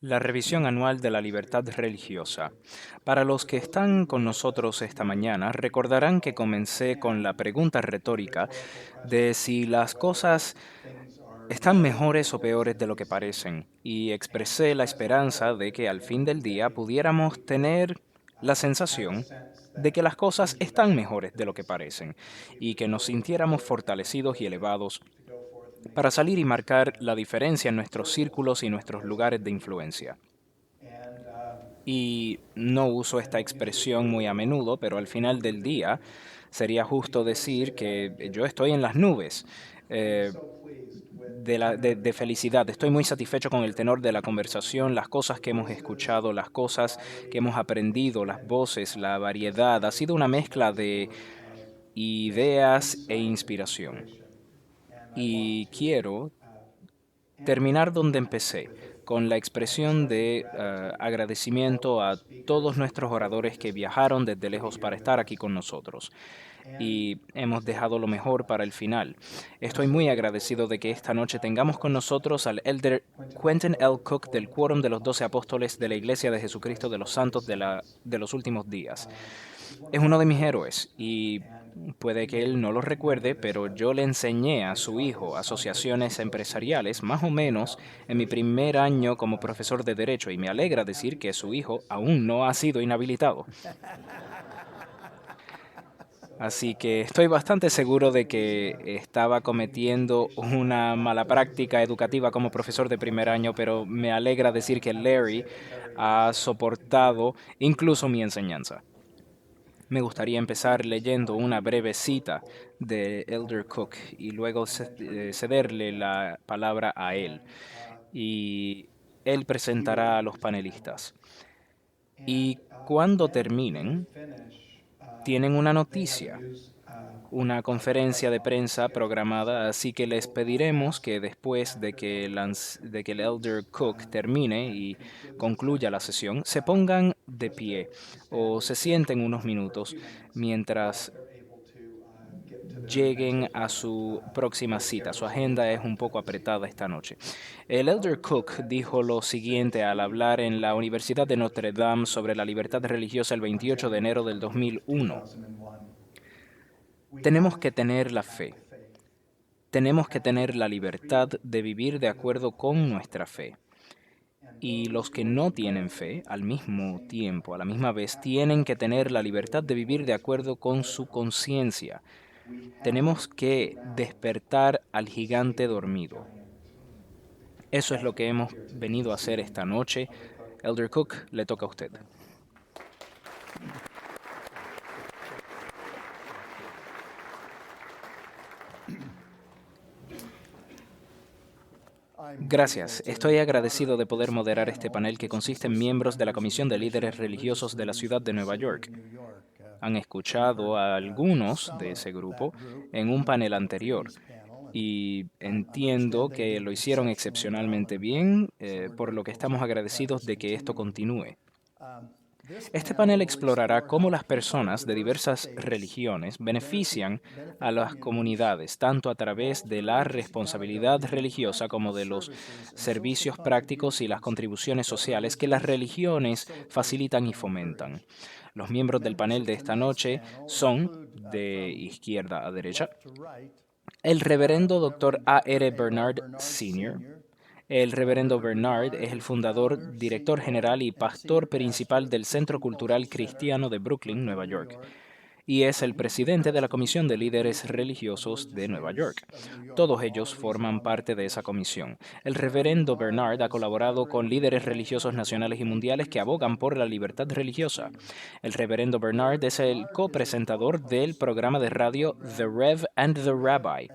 La revisión anual de la libertad religiosa. Para los que están con nosotros esta mañana, recordarán que comencé con la pregunta retórica de si las cosas están mejores o peores de lo que parecen, y expresé la esperanza de que al fin del día pudiéramos tener la sensación de que las cosas están mejores de lo que parecen, y que nos sintiéramos fortalecidos y elevados para salir y marcar la diferencia en nuestros círculos y nuestros lugares de influencia. Y no uso esta expresión muy a menudo, pero al final del día sería justo decir que yo estoy en las nubes eh, de felicidad. Estoy muy satisfecho con el tenor de la conversación, las cosas que hemos escuchado, las cosas que hemos aprendido, las voces, la variedad. Ha sido una mezcla de ideas e inspiración. Y quiero terminar donde empecé, con la expresión de agradecimiento a todos nuestros oradores que viajaron desde lejos para estar aquí con nosotros. Y hemos dejado lo mejor para el final. Estoy muy agradecido de que esta noche tengamos con nosotros al Elder Quentin L. Cook del Quórum de los 12 Apóstoles de la Iglesia de Jesucristo de los Santos de los Últimos Días. Es uno de mis héroes y puede que él no lo recuerde, pero yo le enseñé a su hijo asociaciones empresariales más o menos en mi primer año como profesor de derecho y me alegra decir que su hijo aún no ha sido inhabilitado. Así que estoy bastante seguro de que estaba cometiendo una mala práctica educativa como profesor de primer año, pero me alegra decir que Larry ha soportado incluso mi enseñanza. Me gustaría empezar leyendo una breve cita de Elder Cook y luego cederle la palabra a él. Y él presentará a los panelistas. Y cuando terminen, tienen una noticia, una conferencia de prensa programada, así que les pediremos que después de que el Elder Cook termine y concluya la sesión, se pongan de pie o se sienten unos minutos mientras lleguen a su próxima cita. Su agenda es un poco apretada esta noche. El Elder Cook dijo lo siguiente al hablar en la Universidad de Notre Dame sobre la libertad religiosa el 28 de enero del 2001. Tenemos que tener la fe. Tenemos que tener la libertad de vivir de acuerdo con nuestra fe. Y los que no tienen fe, al mismo tiempo, a la misma vez, tienen que tener la libertad de vivir de acuerdo con su conciencia. Tenemos que despertar al gigante dormido. Eso es lo que hemos venido a hacer esta noche. Elder Cook, le toca a usted. Gracias. Estoy agradecido de poder moderar este panel que consiste en miembros de la Comisión de Líderes Religiosos de la Ciudad de Nueva York. Han escuchado a algunos de ese grupo en un panel anterior y entiendo que lo hicieron excepcionalmente bien, por lo que estamos agradecidos de que esto continúe. Este panel explorará cómo las personas de diversas religiones benefician a las comunidades, tanto a través de la responsabilidad religiosa como de los servicios prácticos y las contribuciones sociales que las religiones facilitan y fomentan. Los miembros del panel de esta noche son, de izquierda a derecha, el reverendo Dr. A. R. Bernard Sr. El reverendo Bernard es el fundador, director general y pastor principal del Centro Cultural Cristiano de Brooklyn, Nueva York, y es el presidente de la Comisión de Líderes Religiosos de Nueva York. Todos ellos forman parte de esa comisión. El reverendo Bernard ha colaborado con líderes religiosos nacionales y mundiales que abogan por la libertad religiosa. El reverendo Bernard es el copresentador del programa de radio The Rev and the Rabbi.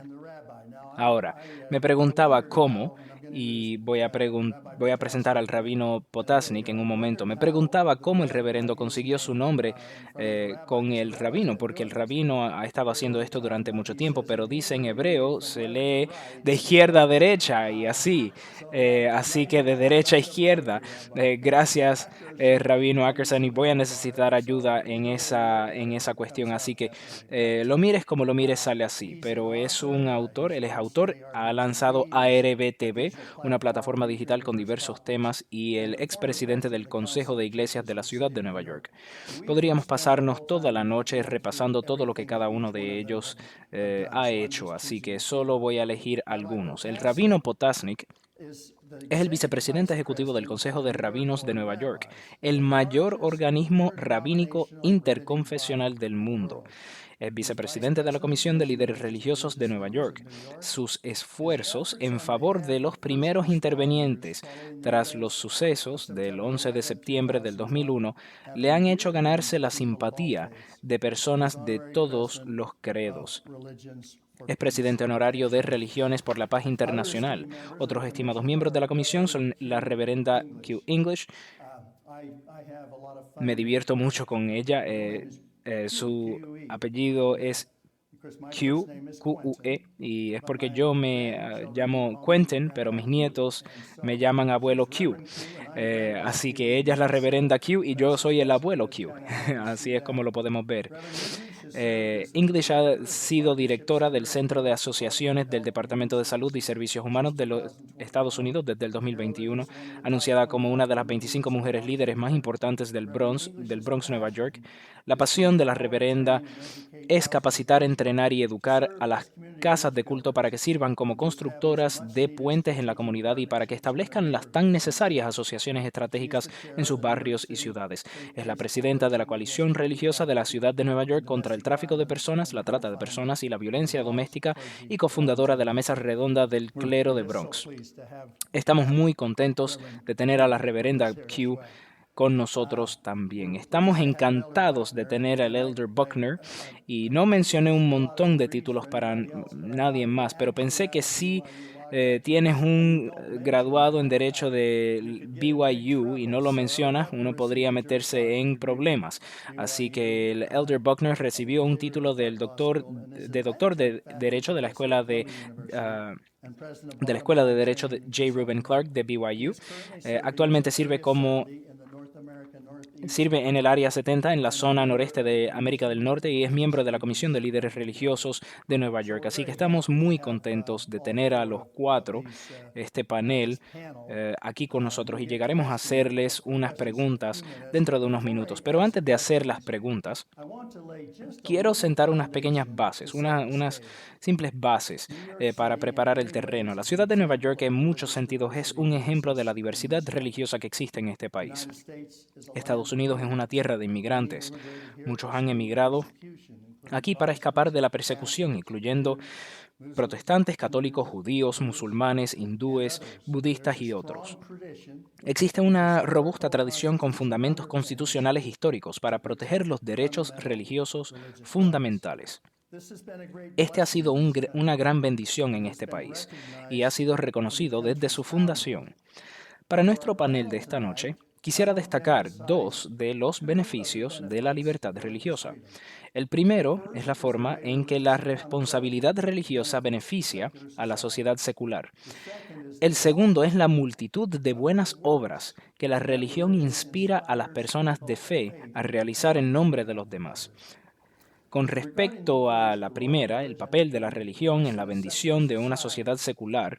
Ahora, me preguntaba cómo, y voy a presentar al rabino Potasnik en un momento, me preguntaba cómo el reverendo consiguió su nombre con el rabino, porque el rabino ha estado haciendo esto durante mucho tiempo, pero dice en hebreo, se lee de izquierda a derecha y así, así que de derecha a izquierda. Gracias, rabino Ackerson, y voy a necesitar ayuda en esa cuestión, así que lo mires como lo mires, sale así, pero es un autor, él es autor, ha lanzado ARBTV, una plataforma digital con diversos temas, y el expresidente del Consejo de Iglesias de la ciudad de Nueva York. Podríamos pasarnos toda la noche repasando todo lo que cada uno de ellos ha hecho, así que solo voy a elegir algunos. El rabino Potasnik es el vicepresidente ejecutivo del Consejo de Rabinos de Nueva York, el mayor organismo rabínico interconfesional del mundo. Es vicepresidente de la Comisión de Líderes Religiosos de Nueva York. Sus esfuerzos en favor de los primeros intervenientes tras los sucesos del 11 de septiembre del 2001 le han hecho ganarse la simpatía de personas de todos los credos. Es presidente honorario de Religiones por la Paz Internacional. Otros estimados miembros de la comisión son la reverenda Q. English. Me divierto mucho con ella. Su apellido es Q, Q-U-E, y es porque yo me llamo Quentin, pero mis nietos me llaman abuelo Q. Así que ella es la reverenda Q y yo soy el abuelo Q. Así es como lo podemos ver. English ha sido directora del Centro de Asociaciones del Departamento de Salud y Servicios Humanos de los Estados Unidos desde el 2021, anunciada como una de las 25 mujeres líderes más importantes del Bronx, Nueva York. La pasión de la reverenda es capacitar, entrenar y educar a las casas de culto para que sirvan como constructoras de puentes en la comunidad y para que establezcan las tan necesarias asociaciones estratégicas en sus barrios y ciudades. Es la presidenta de la coalición religiosa de la ciudad de Nueva York contra el tráfico de personas, la trata de personas y la violencia doméstica, y cofundadora de la Mesa Redonda del Clero de Bronx. Estamos muy contentos de tener a la reverenda Q con nosotros también. Estamos encantados de tener al Elder Buckner, y no mencioné un montón de títulos para nadie más, pero pensé que si tienes un graduado en Derecho de BYU y no lo mencionas, uno podría meterse en problemas. Así que el Elder Buckner recibió un título de doctor de Derecho de la Escuela de Derecho de J. Reuben Clark de BYU. Actualmente sirve en el Área 70 en la zona noreste de América del Norte y es miembro de la Comisión de Líderes Religiosos de Nueva York. Así que estamos muy contentos de tener a los cuatro, este panel, aquí con nosotros, y llegaremos a hacerles unas preguntas dentro de unos minutos. Pero antes de hacer las preguntas, quiero sentar unas pequeñas bases, unas simples bases para preparar el terreno. La ciudad de Nueva York en muchos sentidos es un ejemplo de la diversidad religiosa que existe en este país. Estados Unidos es una tierra de inmigrantes. Muchos han emigrado aquí para escapar de la persecución, incluyendo protestantes, católicos, judíos, musulmanes, hindúes, budistas y otros. Existe una robusta tradición con fundamentos constitucionales históricos para proteger los derechos religiosos fundamentales. Este ha sido una gran bendición en este país y ha sido reconocido desde su fundación. Para nuestro panel de esta noche, quisiera destacar dos de los beneficios de la libertad religiosa. El primero es la forma en que la responsabilidad religiosa beneficia a la sociedad secular. El segundo es la multitud de buenas obras que la religión inspira a las personas de fe a realizar en nombre de los demás. Con respecto a la primera, el papel de la religión en la bendición de una sociedad secular,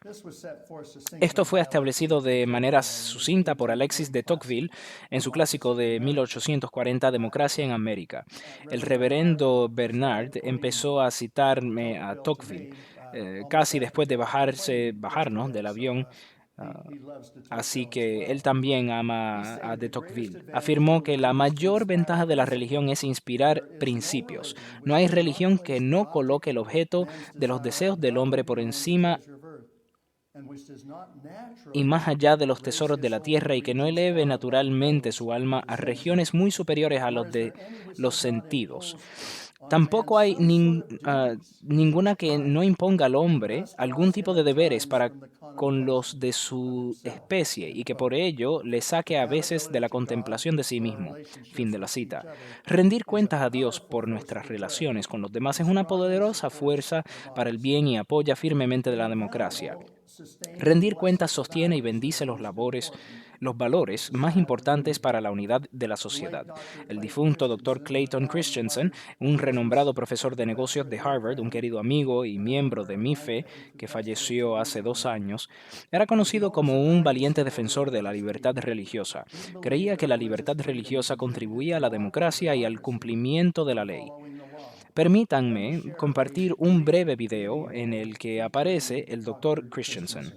esto fue establecido de manera sucinta por Alexis de Tocqueville en su clásico de 1840, Democracia en América. El reverendo Bernard empezó a citarme a Tocqueville casi después de bajarnos del avión. Así que él también ama a de Tocqueville. Afirmó que la mayor ventaja de la religión es inspirar principios. No hay religión que no coloque el objeto de los deseos del hombre por encima y más allá de los tesoros de la tierra, y que no eleve naturalmente su alma a regiones muy superiores a los de los sentidos. Tampoco hay ninguna que no imponga al hombre algún tipo de deberes para con los de su especie y que por ello le saque a veces de la contemplación de sí mismo. Fin de la cita. Rendir cuentas a Dios por nuestras relaciones con los demás es una poderosa fuerza para el bien y apoya firmemente de la democracia. Rendir cuentas sostiene y bendice los labores los valores más importantes para la unidad de la sociedad. El difunto Dr. Clayton Christensen, un renombrado profesor de negocios de Harvard, un querido amigo y miembro de mi fe, que falleció hace 2 años, era conocido como un valiente defensor de la libertad religiosa. Creía que la libertad religiosa contribuía a la democracia y al cumplimiento de la ley. Permítanme compartir un breve video en el que aparece el Dr. Christensen.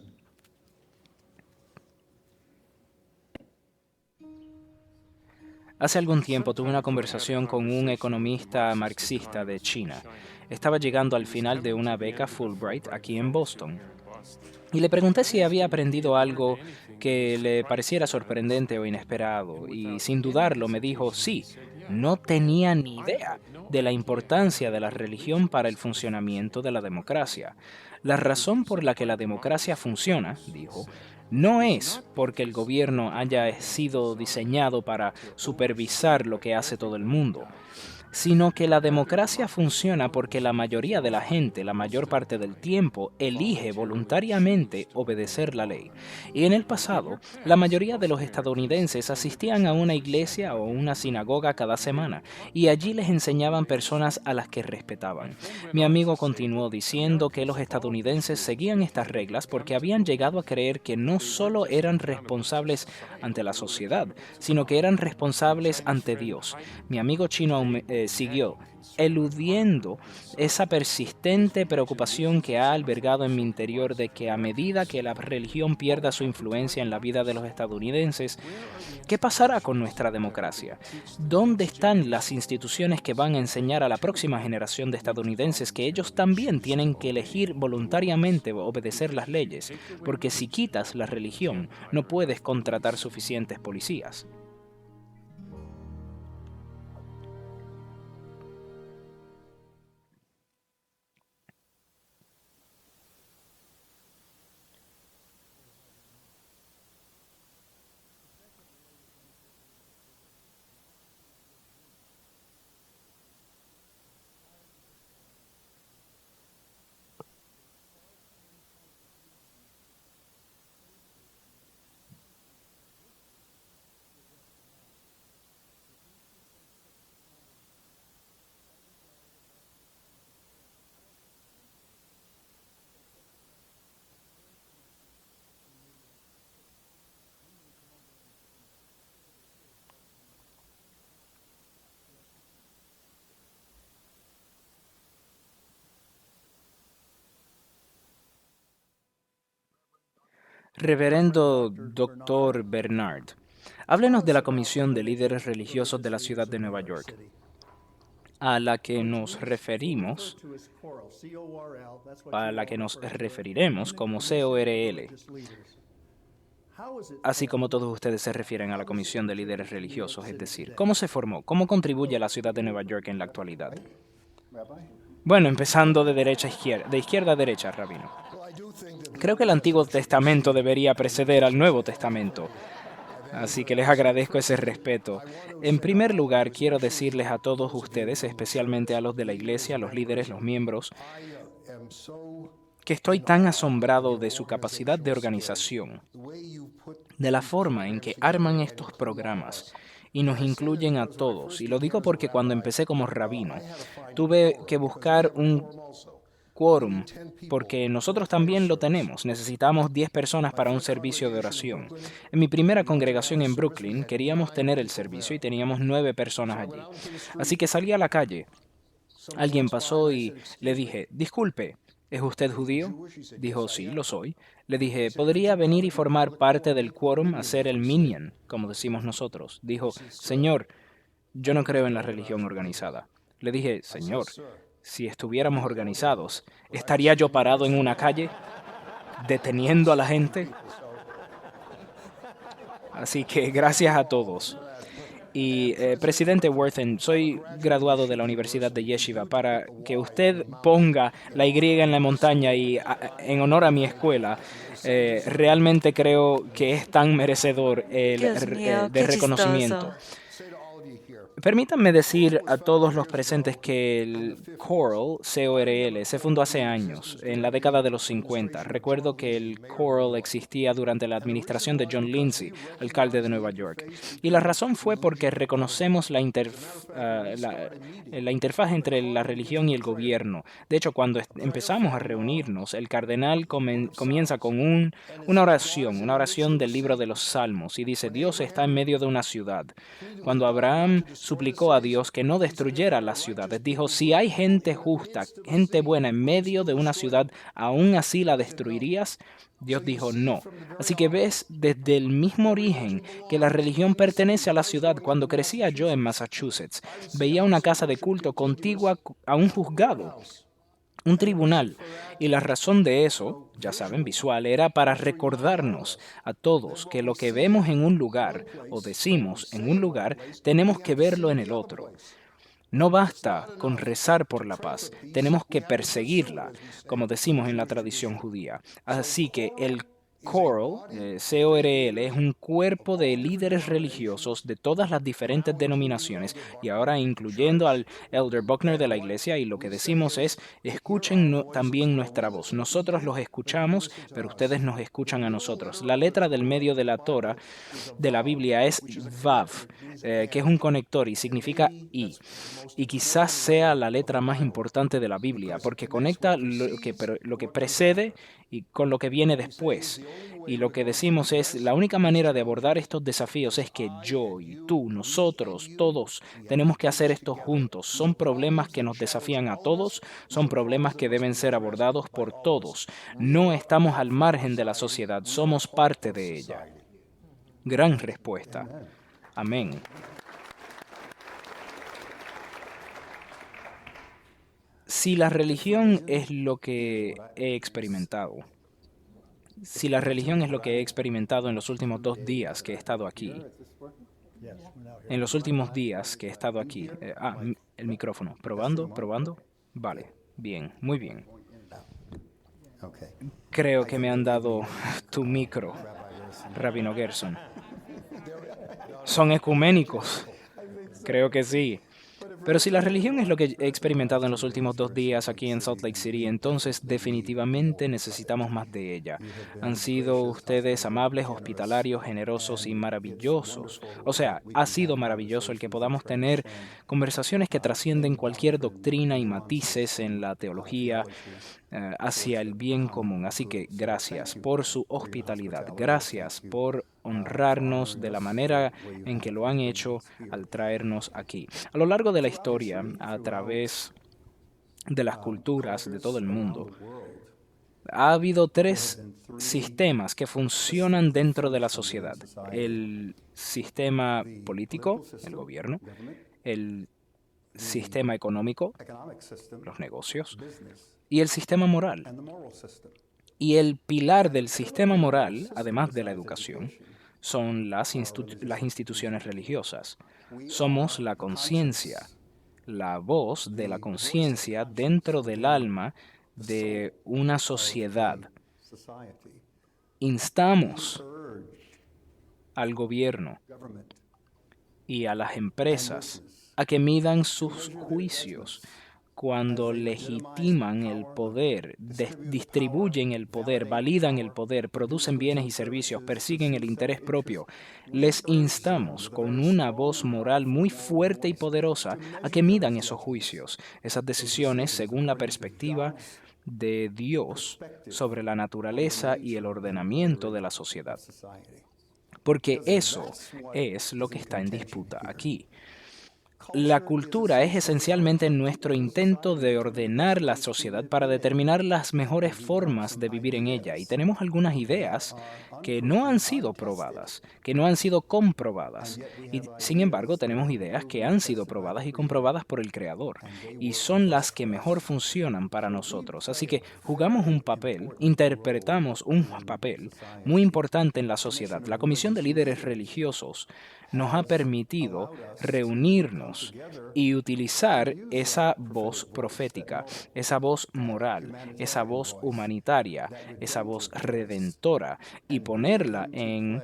Hace algún tiempo tuve una conversación con un economista marxista de China. Estaba llegando al final de una beca Fulbright aquí en Boston. Y le pregunté si había aprendido algo que le pareciera sorprendente o inesperado. Y sin dudarlo me dijo, sí, no tenía ni idea de la importancia de la religión para el funcionamiento de la democracia. La razón por la que la democracia funciona, dijo, no es porque el gobierno haya sido diseñado para supervisar lo que hace todo el mundo, sino que la democracia funciona porque la mayoría de la gente, la mayor parte del tiempo, elige voluntariamente obedecer la ley. Y en el pasado, la mayoría de los estadounidenses asistían a una iglesia o una sinagoga cada semana, y allí les enseñaban personas a las que respetaban. Mi amigo continuó diciendo que los estadounidenses seguían estas reglas porque habían llegado a creer que no solo eran responsables ante la sociedad, sino que eran responsables ante Dios. Mi amigo chino siguió eludiendo esa persistente preocupación que ha albergado en mi interior de que a medida que la religión pierda su influencia en la vida de los estadounidenses, ¿qué pasará con nuestra democracia? ¿Dónde están las instituciones que van a enseñar a la próxima generación de estadounidenses que ellos también tienen que elegir voluntariamente obedecer las leyes? Porque si quitas la religión, no puedes contratar suficientes policías. Reverendo Doctor Bernard, háblenos de la Comisión de Líderes Religiosos de la Ciudad de Nueva York, a la que nos referimos, a la que nos referiremos como CORL, así como todos ustedes se refieren a la Comisión de Líderes Religiosos, es decir, ¿cómo se formó? ¿Cómo contribuye a la Ciudad de Nueva York en la actualidad? Bueno, empezando de derecha a izquierda, de izquierda a derecha, rabino. Creo que el Antiguo Testamento debería preceder al Nuevo Testamento, así que les agradezco ese respeto. En primer lugar, quiero decirles a todos ustedes, especialmente a los de la iglesia, a los líderes, los miembros, que estoy tan asombrado de su capacidad de organización, de la forma en que arman estos programas y nos incluyen a todos. Y lo digo porque cuando empecé como rabino, tuve que buscar un quórum, porque nosotros también lo tenemos. Necesitamos 10 personas para un servicio de oración. En mi primera congregación en Brooklyn queríamos tener el servicio y teníamos 9 personas allí. Así que salí a la calle. Alguien pasó y le dije, disculpe, ¿es usted judío? Dijo, sí, lo soy. Le dije, ¿podría venir y formar parte del quórum, hacer el minyan, como decimos nosotros? Dijo, señor, yo no creo en la religión organizada. Le dije, señor, si estuviéramos organizados, ¿estaría yo parado en una calle deteniendo a la gente? Así que gracias a todos. Y presidente Worthen, soy graduado de la Universidad de Yeshiva. Para que usted ponga la Y en la montaña y en honor a mi escuela, realmente creo que es tan merecedor Dios mío, de qué reconocimiento. chistoso. Permítanme decir a todos los presentes que el Coral, C-O-R-L, se fundó hace años, en la década de los 50. Recuerdo que el Coral existía durante la administración de John Lindsay, alcalde de Nueva York. Y la razón fue porque reconocemos la interfaz entre la religión y el gobierno. De hecho, cuando empezamos a reunirnos, el cardenal comienza con una oración del libro de los Salmos, y dice: Dios está en medio de una ciudad. Cuando Abraham suplicó a Dios que no destruyera las ciudades, dijo: si hay gente justa, gente buena en medio de una ciudad, ¿aún así la destruirías? Dios dijo no. Así que ves desde el mismo origen que la religión pertenece a la ciudad. Cuando crecía yo en Massachusetts, veía una casa de culto contigua a un juzgado, un tribunal. Y la razón de eso, ya saben, visual, era para recordarnos a todos que lo que vemos en un lugar o decimos en un lugar, tenemos que verlo en el otro. No basta con rezar por la paz, tenemos que perseguirla, como decimos en la tradición judía. Así que el Coral, C-O-R-L, es un cuerpo de líderes religiosos de todas las diferentes denominaciones, y ahora incluyendo al Elder Buckner de la iglesia, y lo que decimos es: escuchen también nuestra voz. Nosotros los escuchamos, pero ustedes nos escuchan a nosotros. La letra del medio de la Torah de la Biblia es Vav, que es un conector y significa y. Y quizás sea la letra más importante de la Biblia, porque conecta lo que precede y con lo que viene después. Y lo que decimos es: la única manera de abordar estos desafíos es que yo y tú, nosotros, todos, tenemos que hacer esto juntos. Son problemas que nos desafían a todos, son problemas que deben ser abordados por todos. No estamos al margen de la sociedad, somos parte de ella. Gran respuesta. Amén. Si la religión es lo que he experimentado, si la religión es lo que he experimentado en los últimos 2 días que he estado aquí, en los últimos días que he estado aquí, el micrófono, probando, probando, vale, bien, muy bien. Creo que me han dado tu micro, Rabino Gerson. Son ecuménicos. Creo que sí. Pero si la religión es lo que he experimentado en los últimos 2 días aquí en Salt Lake City, entonces definitivamente necesitamos más de ella. Han sido ustedes amables, hospitalarios, generosos y maravillosos. O sea, ha sido maravilloso el que podamos tener conversaciones que trascienden cualquier doctrina y matices en la teología, hacia el bien común. Así que gracias por su hospitalidad, gracias por honrarnos de la manera en que lo han hecho al traernos aquí. A lo largo de la historia, a través de las culturas de todo el mundo, ha habido 3 sistemas que funcionan dentro de la sociedad: el sistema político, el gobierno; el sistema económico, los negocios; y el sistema moral. Y el pilar del sistema moral, además de la educación, son las instituciones religiosas. Somos la conciencia, la voz de la conciencia dentro del alma de una sociedad. Instamos al gobierno y a las empresas a que midan sus juicios cuando legitiman el poder, distribuyen el poder, validan el poder, producen bienes y servicios, persiguen el interés propio. Les instamos con una voz moral muy fuerte y poderosa a que midan esos juicios, esas decisiones según la perspectiva de Dios sobre la naturaleza y el ordenamiento de la sociedad. Porque eso es lo que está en disputa aquí. La cultura es esencialmente nuestro intento de ordenar la sociedad para determinar las mejores formas de vivir en ella, y tenemos algunas ideas que no han sido probadas, que no han sido comprobadas, y sin embargo tenemos ideas que han sido probadas y comprobadas por el Creador, y son las que mejor funcionan para nosotros. Así que jugamos un papel, interpretamos un papel muy importante en la sociedad. La Comisión de Líderes Religiosos nos ha permitido reunirnos y utilizar esa voz profética, esa voz moral, esa voz humanitaria, esa voz redentora, y ponerla en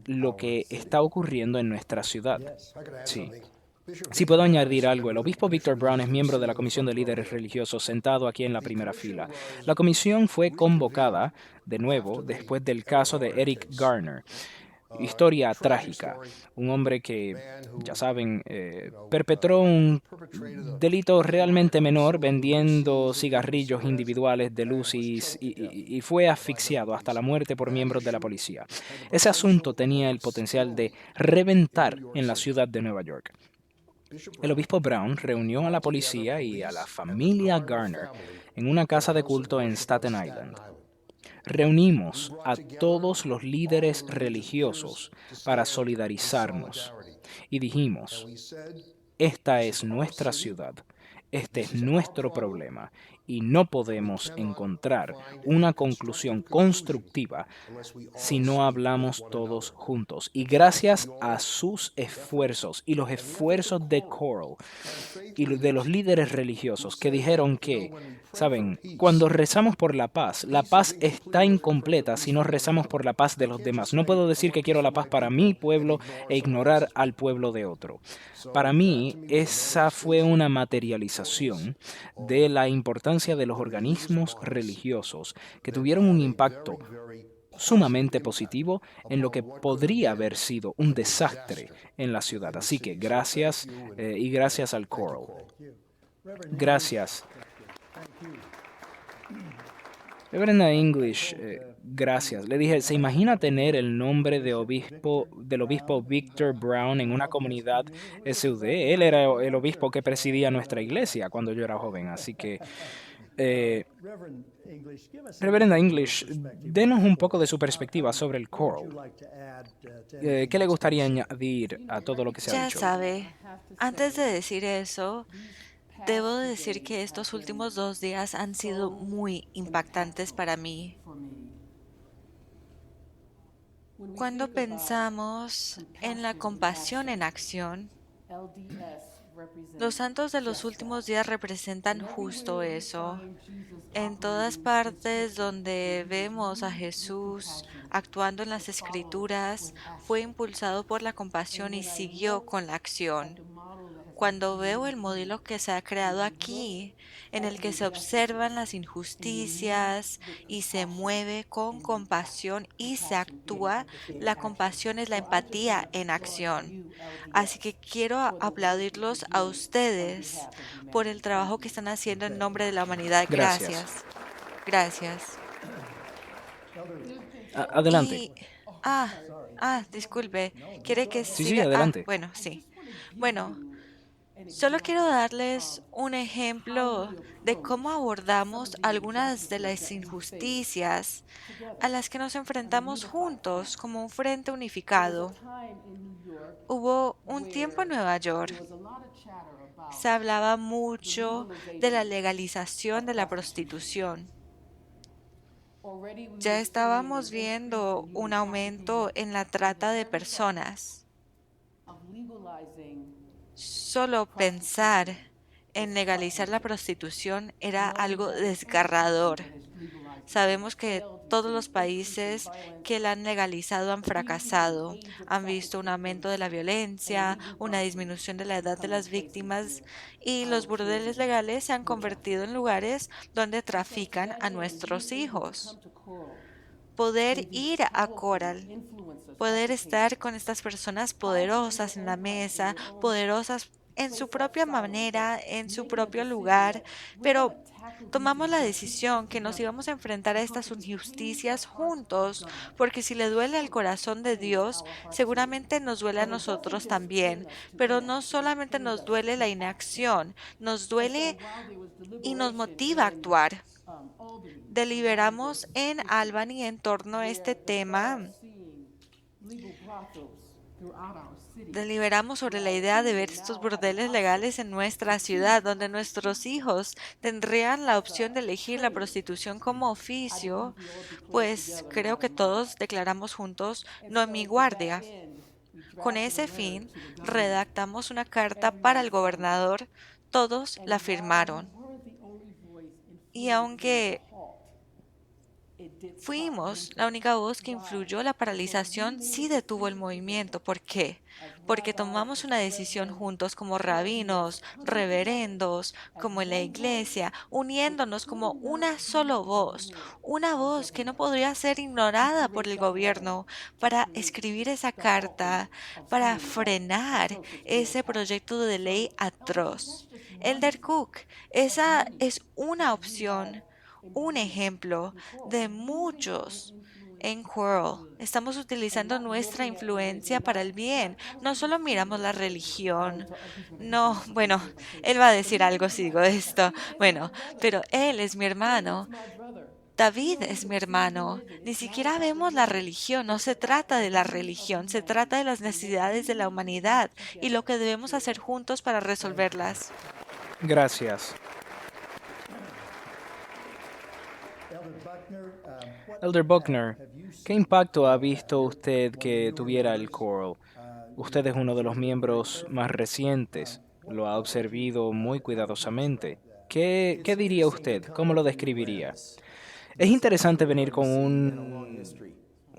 lo que está ocurriendo en nuestra ciudad. Sí. Si puedo añadir algo, el obispo Victor Brown es miembro de la Comisión de Líderes Religiosos, sentado aquí en la primera fila. La comisión fue convocada de nuevo después del caso de Eric Garner. Historia trágica. Un hombre que, ya saben, perpetró un delito realmente menor vendiendo cigarrillos individuales de luz y fue asfixiado hasta la muerte por miembros de la policía. Ese asunto tenía el potencial de reventar en la ciudad de Nueva York. El obispo Brown reunió a la policía y a la familia Garner en una casa de culto en Staten Island. Reunimos a todos los líderes religiosos para solidarizarnos y dijimos, esta es nuestra ciudad, este es nuestro problema y no podemos encontrar una conclusión constructiva si no hablamos todos juntos. Y gracias a sus esfuerzos y los esfuerzos de Coral y de los líderes religiosos que dijeron que, saben, cuando rezamos por la paz está incompleta si no rezamos por la paz de los demás. No puedo decir que quiero la paz para mi pueblo e ignorar al pueblo de otro. Para mí, esa fue una materialización de la importancia de los organismos religiosos que tuvieron un impacto sumamente positivo en lo que podría haber sido un desastre en la ciudad. Así que gracias y gracias al Coral. Gracias. Reverenda English, gracias. Le dije, ¿se imagina tener el nombre de del obispo Victor Brown en una comunidad SUD? Él era el obispo que presidía nuestra iglesia cuando yo era joven, así que eh, Reverenda English, denos un poco de su perspectiva sobre el Coral. ¿Qué le gustaría añadir a todo lo que se ha Ya dicho hoy? sabe, antes de decir eso, debo decir que estos últimos 2 días han sido muy impactantes para mí. Cuando pensamos en la compasión en acción, los santos de los últimos días representan justo eso. En todas partes donde vemos a Jesús actuando en las escrituras, fue impulsado por la compasión y siguió con la acción. Cuando veo el modelo que se ha creado aquí, en el que se observan las injusticias y se mueve con compasión y se actúa, la compasión es la empatía en acción. Así que quiero aplaudirlos a ustedes por el trabajo que están haciendo en nombre de la humanidad. Gracias. Gracias. Gracias. Adelante. Y, ah, disculpe, ¿quiere que Sí, sí, siga? adelante. Bueno, sí. Bueno, solo quiero darles un ejemplo de cómo abordamos algunas de las injusticias a las que nos enfrentamos juntos como un frente unificado. Hubo un tiempo en Nueva York. Se hablaba mucho de la legalización de la prostitución. Ya estábamos viendo un aumento en la trata de personas. Solo pensar en legalizar la prostitución era algo desgarrador. Sabemos que todos los países que la han legalizado han fracasado, han visto un aumento de la violencia, una disminución de la edad de las víctimas y los burdeles legales se han convertido en lugares donde trafican a nuestros hijos. Poder ir a Coral, poder estar con estas personas poderosas en la mesa, poderosas en su propia manera, en su propio lugar, pero tomamos la decisión que nos íbamos a enfrentar a estas injusticias juntos, porque si le duele al corazón de Dios, seguramente nos duele a nosotros también, pero no solamente nos duele la inacción, nos duele y nos motiva a actuar. Deliberamos en Albany en torno a este tema. Deliberamos sobre la idea de ver estos burdeles legales en nuestra ciudad, donde nuestros hijos tendrían la opción de elegir la prostitución como oficio, pues creo que todos declaramos juntos, no en mi guardia. Con ese fin, redactamos una carta para el gobernador, todos la firmaron. Y aunque Fuimos la única voz que influyó. La paralización sí detuvo el movimiento. ¿Por qué? Porque tomamos una decisión juntos como rabinos, reverendos, como en la iglesia, uniéndonos como una solo voz, una voz que no podría ser ignorada por el gobierno, para escribir esa carta, para frenar ese proyecto de ley atroz. Elder Cook, esa es una opción, un ejemplo de muchos. En Quirrell estamos utilizando nuestra influencia para el bien. No solo miramos la religión. No, bueno, él va a decir algo si digo esto. Bueno, pero él es mi hermano. David es mi hermano. Ni siquiera vemos la religión. No se trata de la religión. Se trata de las necesidades de la humanidad y lo que debemos hacer juntos para resolverlas. Gracias. Elder Buckner, ¿qué impacto ha visto usted que tuviera el Coral? Usted es uno de los miembros más recientes. Lo ha observado muy cuidadosamente. ¿Qué diría usted? ¿Cómo lo describiría? Es interesante venir con un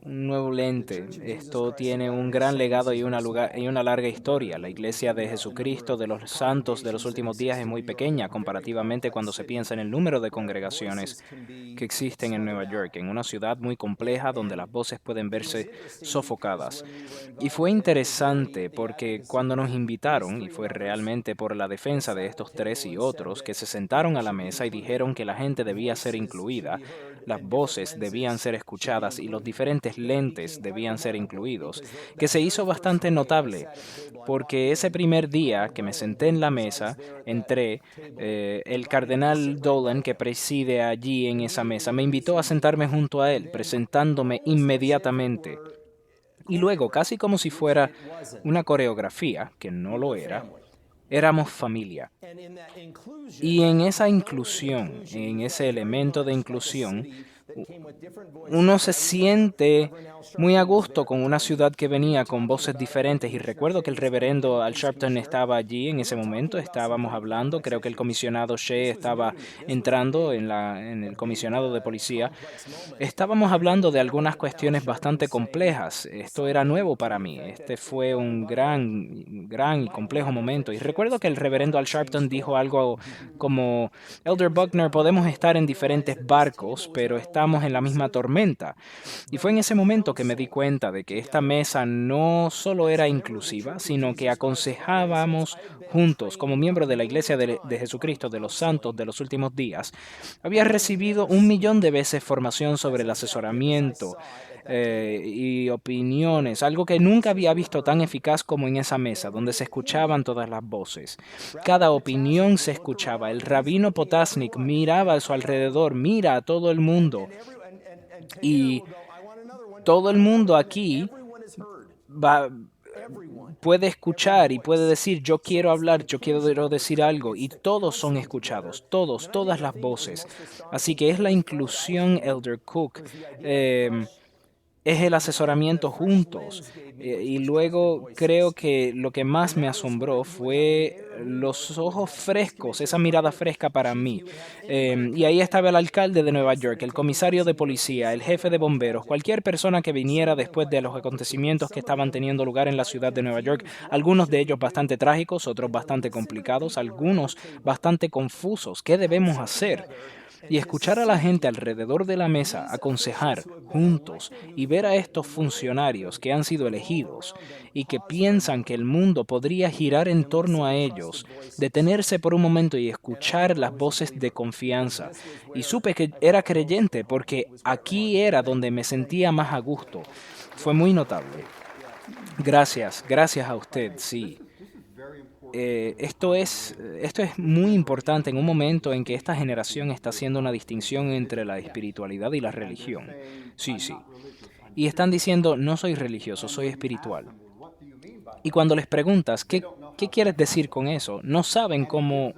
nuevo lente. Esto tiene un gran legado y una larga historia. La Iglesia de Jesucristo de los Santos de los últimos días es muy pequeña comparativamente cuando se piensa en el número de congregaciones que existen en Nueva York, en una ciudad muy compleja donde las voces pueden verse sofocadas. Y fue interesante porque cuando nos invitaron, y fue realmente por la defensa de estos tres y otros, que se sentaron a la mesa y dijeron que la gente debía ser incluida, las voces debían ser escuchadas y los diferentes lentes debían ser incluidos, que se hizo bastante notable, porque ese primer día que me senté en la mesa, entré, el cardenal Dolan, que preside allí en esa mesa, me invitó a sentarme junto a él, presentándome inmediatamente. Y luego, casi como si fuera una coreografía, que no lo era, éramos familia. Y en esa inclusión, en ese elemento de inclusión, uno se siente muy a gusto con una ciudad que venía con voces diferentes. Y recuerdo que el reverendo Al Sharpton estaba allí en ese momento, estábamos hablando, creo que el comisionado Shea estaba entrando en el comisionado de policía. Estábamos hablando de algunas cuestiones bastante complejas. Esto era nuevo para mí. Este fue un gran y complejo momento. Y recuerdo que el reverendo Al Sharpton dijo algo como, Elder Buckner, podemos estar en diferentes barcos, pero estamos en la misma tormenta. Y fue en ese momento que me di cuenta de que esta mesa no solo era inclusiva, sino que aconsejábamos juntos, como miembros de la Iglesia de Jesucristo de los Santos de los últimos días. Había recibido 1 millón de veces formación sobre el asesoramiento y opiniones, algo que nunca había visto tan eficaz como en esa mesa, donde se escuchaban todas las voces. Cada opinión se escuchaba. El rabino Potasnik miraba a su alrededor, mira a todo el mundo y todo el mundo aquí va, puede escuchar y puede decir, yo quiero hablar, yo quiero decir algo, y todos son escuchados, todos, todas las voces. Así que es la inclusión, Elder Cook. Es el asesoramiento juntos. Y luego creo que lo que más me asombró fue los ojos frescos, esa mirada fresca para mí. Y ahí estaba el alcalde de Nueva York, el comisario de policía, el jefe de bomberos, cualquier persona que viniera después de los acontecimientos que estaban teniendo lugar en la ciudad de Nueva York, algunos de ellos bastante trágicos, otros bastante complicados, algunos bastante confusos. ¿Qué debemos hacer? Y escuchar a la gente alrededor de la mesa aconsejar juntos y ver a estos funcionarios que han sido elegidos y que piensan que el mundo podría girar en torno a ellos, detenerse por un momento y escuchar las voces de confianza. Y supe que era creyente porque aquí era donde me sentía más a gusto. Fue muy notable. Gracias, gracias a usted, sí. Esto es muy importante en un momento en que esta generación está haciendo una distinción entre la espiritualidad y la religión. Sí, sí. Y están diciendo, no soy religioso, soy espiritual. Y cuando les preguntas, ¿qué quieres decir con eso? No saben cómo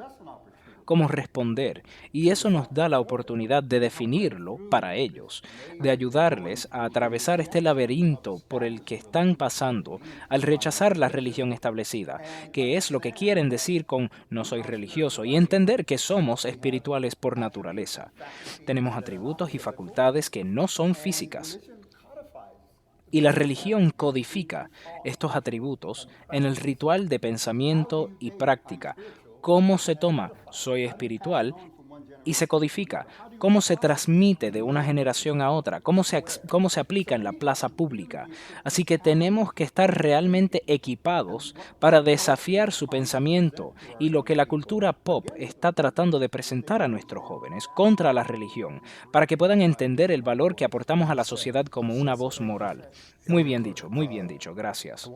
cómo responder, y eso nos da la oportunidad de definirlo para ellos, de ayudarles a atravesar este laberinto por el que están pasando al rechazar la religión establecida, que es lo que quieren decir con no soy religioso, y entender que somos espirituales por naturaleza. Tenemos atributos y facultades que no son físicas. Y la religión codifica estos atributos en el ritual de pensamiento y práctica. ¿Cómo se toma soy espiritual y se codifica? ¿Cómo se transmite de una generación a otra? ¿Cómo se aplica en la plaza pública? Así que tenemos que estar realmente equipados para desafiar su pensamiento y lo que la cultura pop está tratando de presentar a nuestros jóvenes contra la religión, para que puedan entender el valor que aportamos a la sociedad como una voz moral. Muy bien dicho, gracias.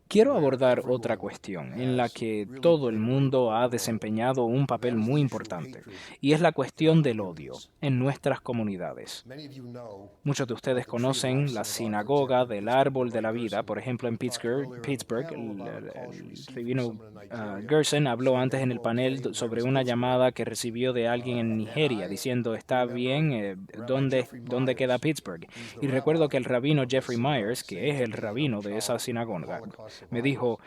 Quiero abordar otra cuestión en la que todo el mundo ha desempeñado un papel muy importante, y es la cuestión del odio en nuestras comunidades. Muchos de ustedes conocen la sinagoga del árbol de la vida, por ejemplo, en Pittsburgh, el rabino Gerson habló antes en el panel sobre una llamada que recibió de alguien en Nigeria diciendo, está bien, ¿dónde queda Pittsburgh? Y recuerdo que el rabino Jeffrey Myers, que es el rabino de esa sinagoga, me dijo,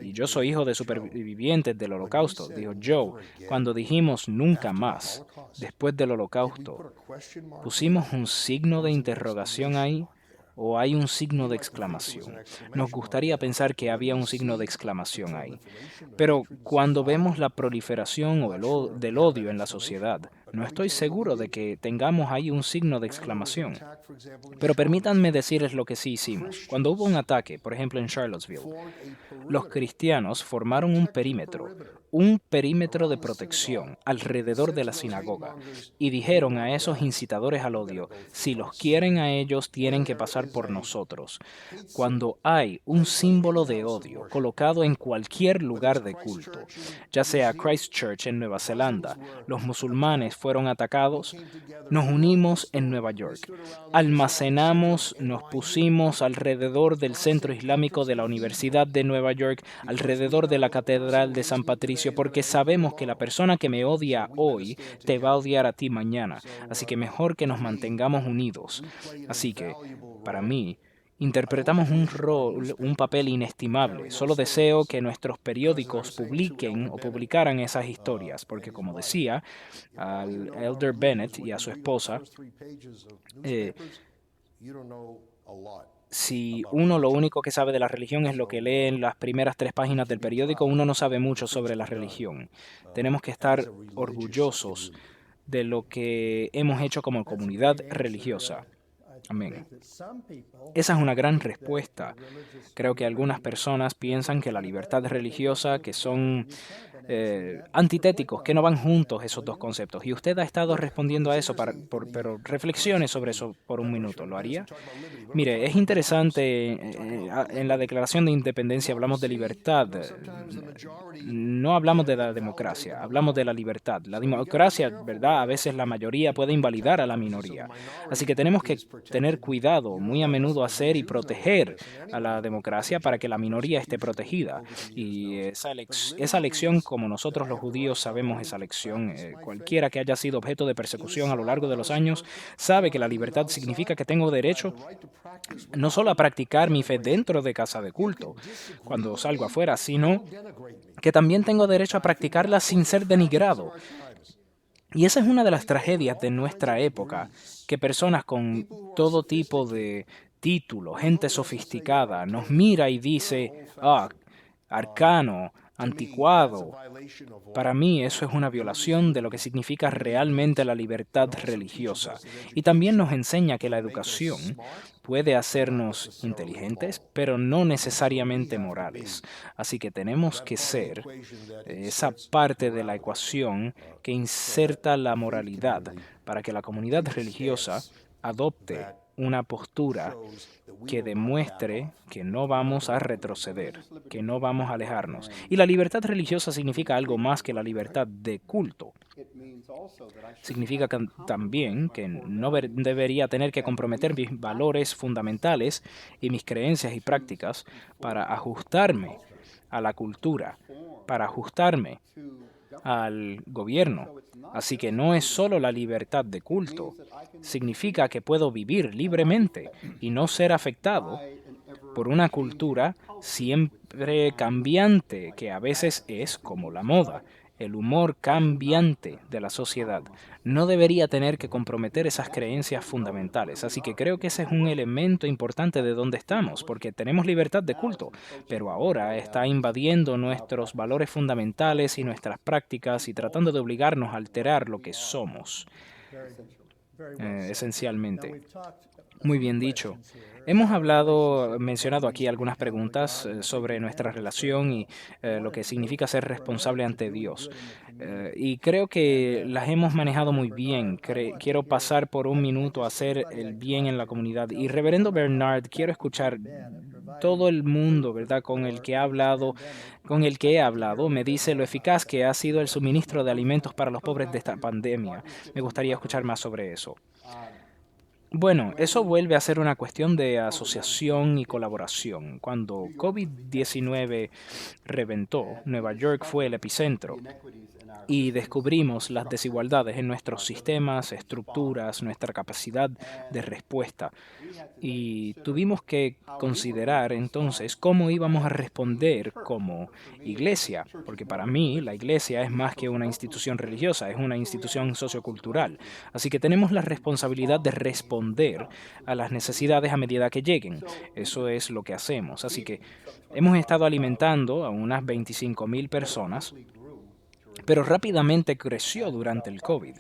y yo soy hijo de supervivientes del Holocausto, dijo Joe, cuando dijimos nunca más, después del Holocausto, ¿pusimos un signo de interrogación ahí o hay un signo de exclamación? Nos gustaría pensar que había un signo de exclamación ahí. Pero cuando vemos la proliferación del odio en la sociedad, no estoy seguro de que tengamos ahí un signo de exclamación. Pero permítanme decirles lo que sí hicimos. Cuando hubo un ataque, por ejemplo en Charlottesville, los cristianos formaron un perímetro de protección alrededor de la sinagoga y dijeron a esos incitadores al odio, si los quieren a ellos, tienen que pasar por nosotros. Cuando hay un símbolo de odio colocado en cualquier lugar de culto, ya sea Christchurch en Nueva Zelanda, los musulmanes fueron atacados, nos unimos en Nueva York, almacenamos, nos pusimos alrededor del Centro Islámico de la Universidad de Nueva York, alrededor de la Catedral de San Patricio, porque sabemos que la persona que me odia hoy te va a odiar a ti mañana. Así que mejor que nos mantengamos unidos. Así que, para mí, interpretamos un rol, un papel inestimable. Solo deseo que nuestros periódicos publiquen o publicaran esas historias, porque como decía, al Elder Bennett y a su esposa, eh, si uno lo único que sabe de la religión es lo que lee en las primeras 3 páginas del periódico, uno no sabe mucho sobre la religión. Tenemos que estar orgullosos de lo que hemos hecho como comunidad religiosa. Amén. Esa es una gran respuesta. Creo que algunas personas piensan que la libertad religiosa, que son antitéticos, que no van juntos esos dos conceptos. Y usted ha estado respondiendo a eso, pero reflexione sobre eso por un minuto. ¿Lo haría? Mire, es interesante, en la Declaración de Independencia hablamos de libertad, no hablamos de la democracia, hablamos de la libertad. La democracia, ¿verdad? A veces la mayoría puede invalidar a la minoría. Así que tenemos que tener cuidado, muy a menudo hacer y proteger a la democracia para que la minoría esté protegida. Y esa lección, como nosotros los judíos sabemos esa lección, cualquiera que haya sido objeto de persecución a lo largo de los años, sabe que la libertad significa que tengo derecho no solo a practicar mi fe dentro de casa de culto, cuando salgo afuera, sino que también tengo derecho a practicarla sin ser denigrado. Y esa es una de las tragedias de nuestra época, que personas con todo tipo de títulos, gente sofisticada, nos mira y dice, arcano, anticuado. Para mí eso es una violación de lo que significa realmente la libertad religiosa. Y también nos enseña que la educación puede hacernos inteligentes, pero no necesariamente morales. Así que tenemos que ser esa parte de la ecuación que inserta la moralidad para que la comunidad religiosa adopte una postura que demuestre que no vamos a retroceder, que no vamos a alejarnos. Y la libertad religiosa significa algo más que la libertad de culto. Significa también que no debería tener que comprometer mis valores fundamentales y mis creencias y prácticas para ajustarme a la cultura, para ajustarme al gobierno. Así que no es solo la libertad de culto, significa que puedo vivir libremente y no ser afectado por una cultura siempre cambiante, que a veces es como la moda, el humor cambiante de la sociedad. No debería tener que comprometer esas creencias fundamentales. Así que creo que ese es un elemento importante de donde estamos, porque tenemos libertad de culto, pero ahora está invadiendo nuestros valores fundamentales y nuestras prácticas y tratando de obligarnos a alterar lo que somos, esencialmente. Muy bien dicho. Hemos mencionado aquí algunas preguntas sobre nuestra relación y lo que significa ser responsable ante Dios. Y creo que las hemos manejado muy bien. Quiero pasar por un minuto a hacer el bien en la comunidad. Y Reverendo Bernard, quiero escuchar todo el mundo, ¿verdad? Con el que he hablado, me dice lo eficaz que ha sido el suministro de alimentos para los pobres de esta pandemia. Me gustaría escuchar más sobre eso. Bueno, eso vuelve a ser una cuestión de asociación y colaboración. Cuando COVID-19 reventó, Nueva York fue el epicentro y descubrimos las desigualdades en nuestros sistemas, estructuras, nuestra capacidad de respuesta. Y tuvimos que considerar entonces cómo íbamos a responder como iglesia, porque para mí la iglesia es más que una institución religiosa, es una institución sociocultural. Así que tenemos la responsabilidad de responder a las necesidades a medida que lleguen. Eso es lo que hacemos. Así que hemos estado alimentando a unas 25,000 personas, pero rápidamente creció durante el COVID.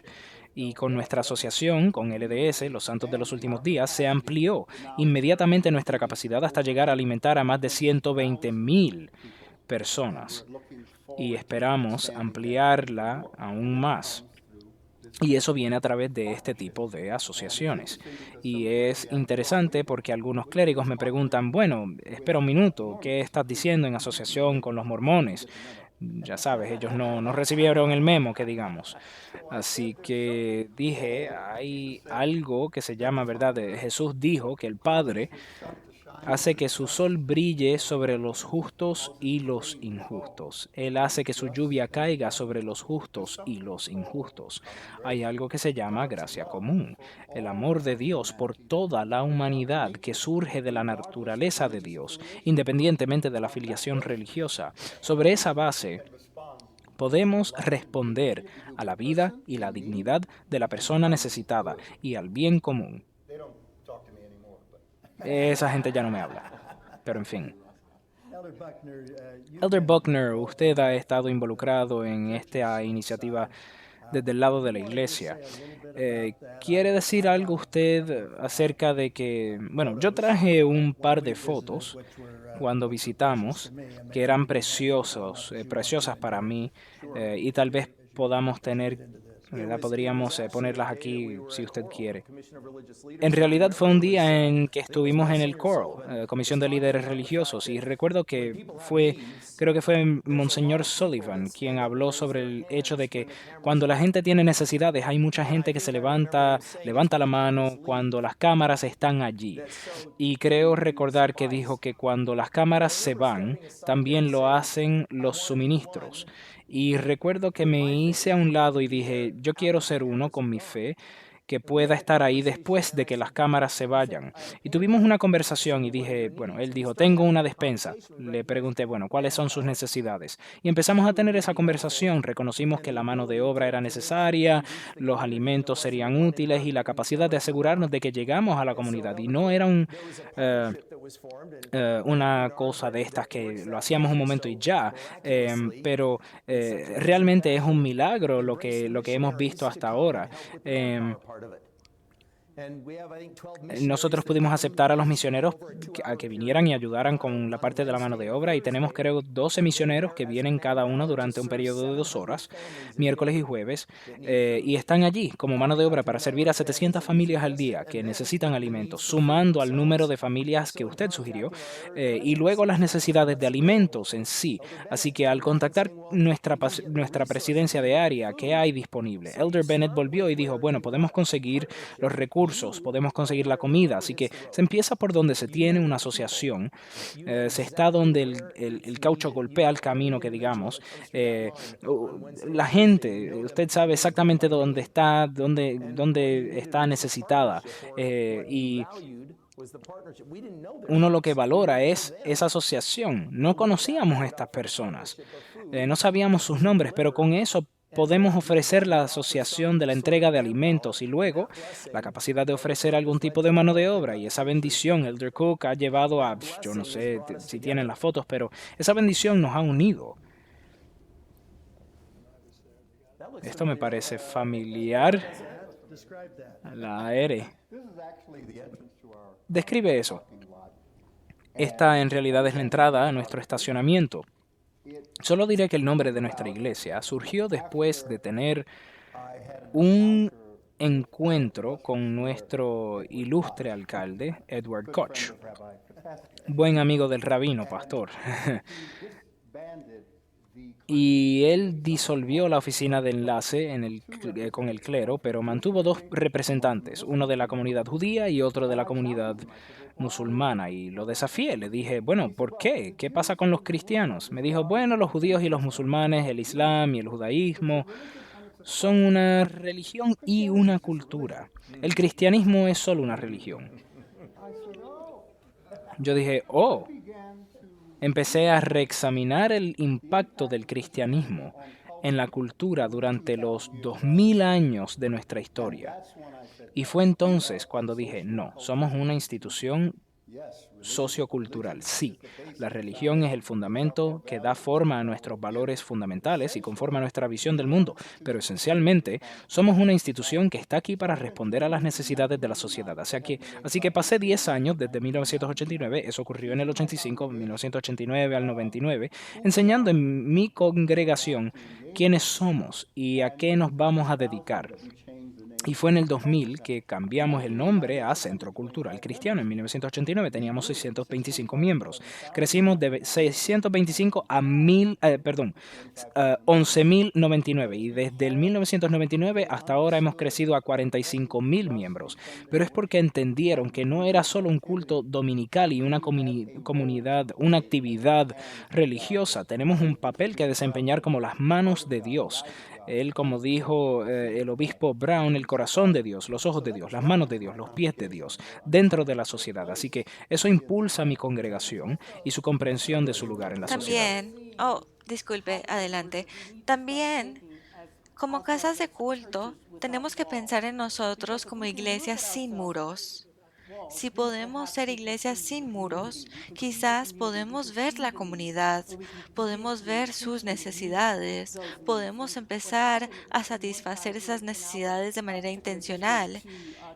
Y con nuestra asociación, con LDS, los Santos de los Últimos Días, se amplió inmediatamente nuestra capacidad hasta llegar a alimentar a más de 120,000 personas. Y esperamos ampliarla aún más. Y eso viene a través de este tipo de asociaciones. Y es interesante porque algunos clérigos me preguntan, bueno, espera un minuto, ¿qué estás diciendo en asociación con los mormones? Ya sabes, ellos no recibieron el memo, que digamos. Así que dije, hay algo que se llama, ¿verdad? Jesús dijo que el Padre hace que su sol brille sobre los justos y los injustos. Él hace que su lluvia caiga sobre los justos y los injustos. Hay algo que se llama gracia común, el amor de Dios por toda la humanidad que surge de la naturaleza de Dios, independientemente de la afiliación religiosa. Sobre esa base, podemos responder a la vida y la dignidad de la persona necesitada y al bien común. Esa gente ya no me habla. Pero en fin. Elder Buckner, usted ha estado involucrado en esta iniciativa desde el lado de la iglesia. ¿Quiere decir algo usted acerca de que, bueno, yo traje un par de fotos cuando visitamos que eran preciosas para mí, y tal vez podamos tener, ¿verdad? Podríamos ponerlas aquí si usted quiere. En realidad fue un día en que estuvimos en el Coral, Comisión de Líderes Religiosos, y recuerdo que creo que fue Monseñor Sullivan quien habló sobre el hecho de que cuando la gente tiene necesidades, hay mucha gente que levanta la mano cuando las cámaras están allí. Y creo recordar que dijo que cuando las cámaras se van, también lo hacen los suministros. Y recuerdo que me hice a un lado y dije, yo quiero ser uno con mi fe que pueda estar ahí después de que las cámaras se vayan. Y tuvimos una conversación y dije, bueno, él dijo, tengo una despensa. Le pregunté, bueno, ¿cuáles son sus necesidades? Y empezamos a tener esa conversación. Reconocimos que la mano de obra era necesaria, los alimentos serían útiles y la capacidad de asegurarnos de que llegamos a la comunidad. Y no era eh, una cosa de estas que lo hacíamos un momento y ya, pero realmente es un milagro lo que hemos visto hasta ahora. Nosotros pudimos aceptar a los misioneros a que vinieran y ayudaran con la parte de la mano de obra y tenemos creo 12 misioneros que vienen cada uno durante un periodo de 2 horas, miércoles y jueves, y están allí como mano de obra para servir a 700 familias al día que necesitan alimentos, sumando al número de familias que usted sugirió, y luego las necesidades de alimentos en sí. Así que al contactar nuestra presidencia de área, ¿qué hay disponible? Elder Bennett volvió y dijo, bueno, podemos conseguir los recursos recursos, podemos conseguir la comida. Así que se empieza por donde se tiene una asociación, se está donde el caucho golpea el camino, que digamos. La gente, usted sabe exactamente dónde está necesitada. Y uno lo que valora es esa asociación. No conocíamos a estas personas, no sabíamos sus nombres, pero con eso podemos ofrecer la asociación de la entrega de alimentos y luego la capacidad de ofrecer algún tipo de mano de obra. Y esa bendición, Elder Cook ha llevado a, yo no sé si tienen las fotos, pero esa bendición nos ha unido. Esto me parece familiar. La R. Describe eso. Esta en realidad es la entrada a nuestro estacionamiento. Solo diré que el nombre de nuestra iglesia surgió después de tener un encuentro con nuestro ilustre alcalde, Edward Koch, buen amigo del rabino, pastor. Y él disolvió la oficina de enlace con el clero, pero mantuvo dos representantes, uno de la comunidad judía y otro de la comunidad musulmana. Y lo desafié, le dije, bueno, ¿por qué? ¿Qué pasa con los cristianos? Me dijo, bueno, los judíos y los musulmanes, el islam y el judaísmo son una religión y una cultura. El cristianismo es solo una religión. Yo dije, oh. Empecé a reexaminar el impacto del cristianismo en la cultura durante los 2000 años de nuestra historia. Y fue entonces cuando dije, no, somos una institución sociocultural. Sí, la religión es el fundamento que da forma a nuestros valores fundamentales y conforma nuestra visión del mundo, pero esencialmente somos una institución que está aquí para responder a las necesidades de la sociedad. Así que pasé 10 años desde 1989, eso ocurrió en el 85, 1989 al 99, enseñando en mi congregación quiénes somos y a qué nos vamos a dedicar. Y fue en el 2000 que cambiamos el nombre a Centro Cultural Cristiano. En 1989 teníamos 625 miembros. Crecimos de 625 a 11.099. Y desde el 1999 hasta ahora hemos crecido a 45.000 miembros. Pero es porque entendieron que no era solo un culto dominical y una comunidad, una actividad religiosa. Tenemos un papel que desempeñar como las manos de Dios. Él, como dijo el obispo Brown, el corazón de Dios, los ojos de Dios, las manos de Dios, los pies de Dios, dentro de la sociedad. Así que eso impulsa a mi congregación y su comprensión de su lugar en la sociedad. También, oh, disculpe, adelante. También, como casas de culto, tenemos que pensar en nosotros como iglesias sin muros. Si podemos ser iglesias sin muros, quizás podemos ver la comunidad, podemos ver sus necesidades, podemos empezar a satisfacer esas necesidades de manera intencional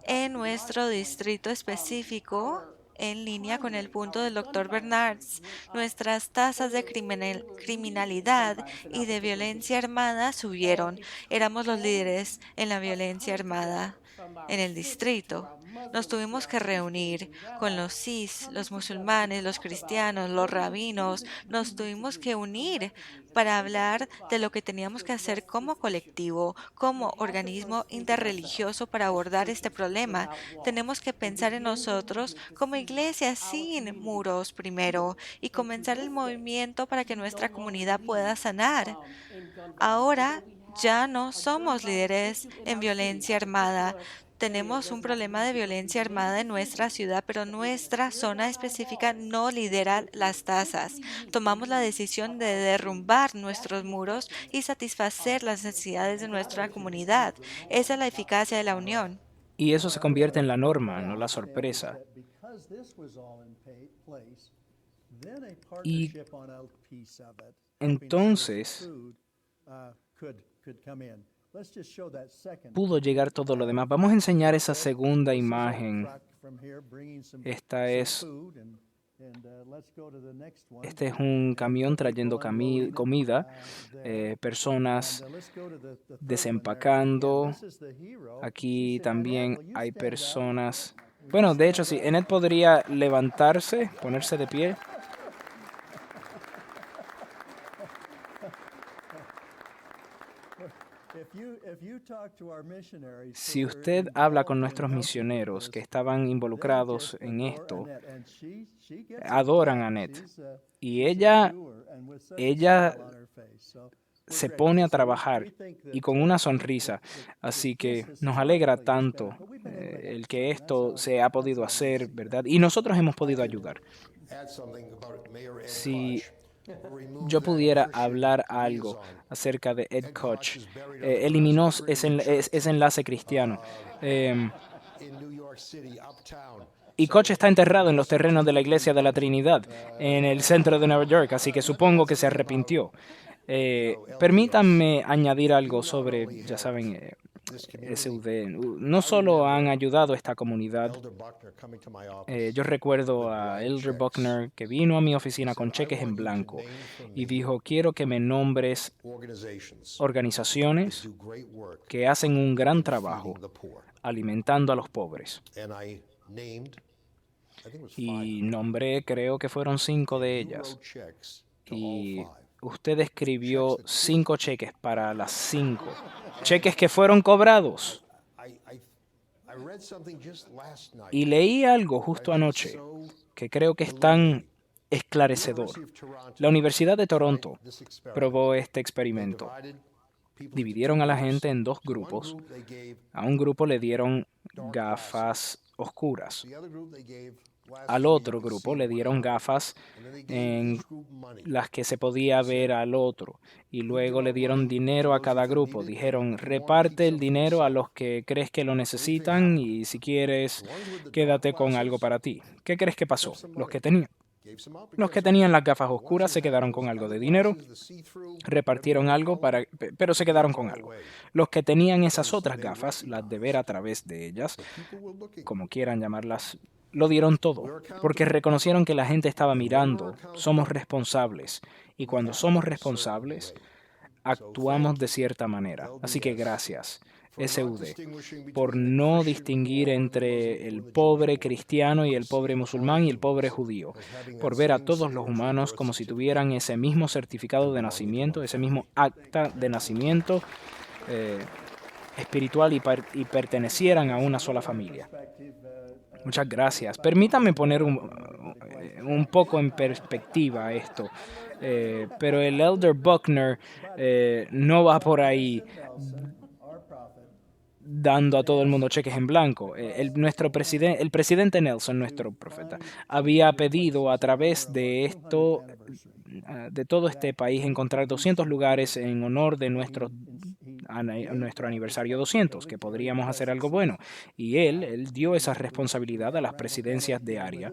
en nuestro distrito específico. En línea con el punto del doctor Bernards, nuestras tasas de criminalidad y de violencia armada subieron. Éramos los líderes en la violencia armada en el distrito. Nos tuvimos que reunir con los cis, los musulmanes, los cristianos, los rabinos. Nos tuvimos que unir para hablar de lo que teníamos que hacer como colectivo, como organismo interreligioso para abordar este problema. Tenemos que pensar en nosotros como iglesia sin muros primero y comenzar el movimiento para que nuestra comunidad pueda sanar. Ahora ya no somos líderes en violencia armada. Tenemos un problema de violencia armada en nuestra ciudad, pero nuestra zona específica no lidera las tasas. Tomamos la decisión de derrumbar nuestros muros y satisfacer las necesidades de nuestra comunidad. Esa es la eficacia de la unión. Y eso se convierte en la norma, no la sorpresa. Y entonces pudo llegar todo lo demás. Vamos a enseñar esa segunda imagen. Esta es, este es un camión trayendo comida, personas desempacando. Aquí también hay personas. Bueno, de hecho, sí, Enet podría levantarse, ponerse de pie. Si usted habla con nuestros misioneros que estaban involucrados en esto, adoran a Annette. Y ella se pone a trabajar y con una sonrisa. Así que nos alegra tanto el que esto se ha podido hacer, ¿verdad? Y nosotros hemos podido ayudar. Si yo pudiera hablar algo acerca de Ed Koch, eliminó ese enlace cristiano. Em, y Koch está enterrado en los terrenos de la Iglesia de la Trinidad, en el centro de Nueva York, así que supongo que se arrepintió. Permítanme añadir algo sobre, ya saben, SUD. No solo han ayudado a esta comunidad, yo recuerdo a Elder Buckner que vino a mi oficina con cheques en blanco y dijo, quiero que me nombres organizaciones que hacen un gran trabajo alimentando a los pobres. Y nombré, creo que fueron 5 de ellas. Y usted escribió 5 cheques para las 5. Cheques que fueron cobrados. Y leí algo justo anoche que creo que es tan esclarecedor. La Universidad de Toronto probó este experimento. Dividieron a la gente en 2 grupos. A un grupo le dieron gafas oscuras. Al otro grupo le dieron gafas en las que se podía ver al otro. Y luego le dieron dinero a cada grupo. Dijeron, reparte el dinero a los que crees que lo necesitan y si quieres, quédate con algo para ti. ¿Qué crees que pasó? Los que tenían las gafas oscuras se quedaron con algo de dinero, repartieron algo, pero se quedaron con algo. Los que tenían esas otras gafas, las de ver a través de ellas, como quieran llamarlas, lo dieron todo, porque reconocieron que la gente estaba mirando. Somos responsables, y cuando somos responsables, actuamos de cierta manera. Así que gracias, SUD, por no distinguir entre el pobre cristiano y el pobre musulmán y el pobre judío, por ver a todos los humanos como si tuvieran ese mismo certificado de nacimiento, ese mismo acta de nacimiento espiritual y pertenecieran a una sola familia. Muchas gracias. Permítame poner un poco en perspectiva esto. Pero el Elder Buckner no va por ahí dando a todo el mundo cheques en blanco. El presidente Nelson, nuestro profeta, había pedido a través de todo este país, encontrar 200 lugares en honor de nuestro aniversario 200, que podríamos hacer algo bueno. Y él dio esa responsabilidad a las presidencias de área.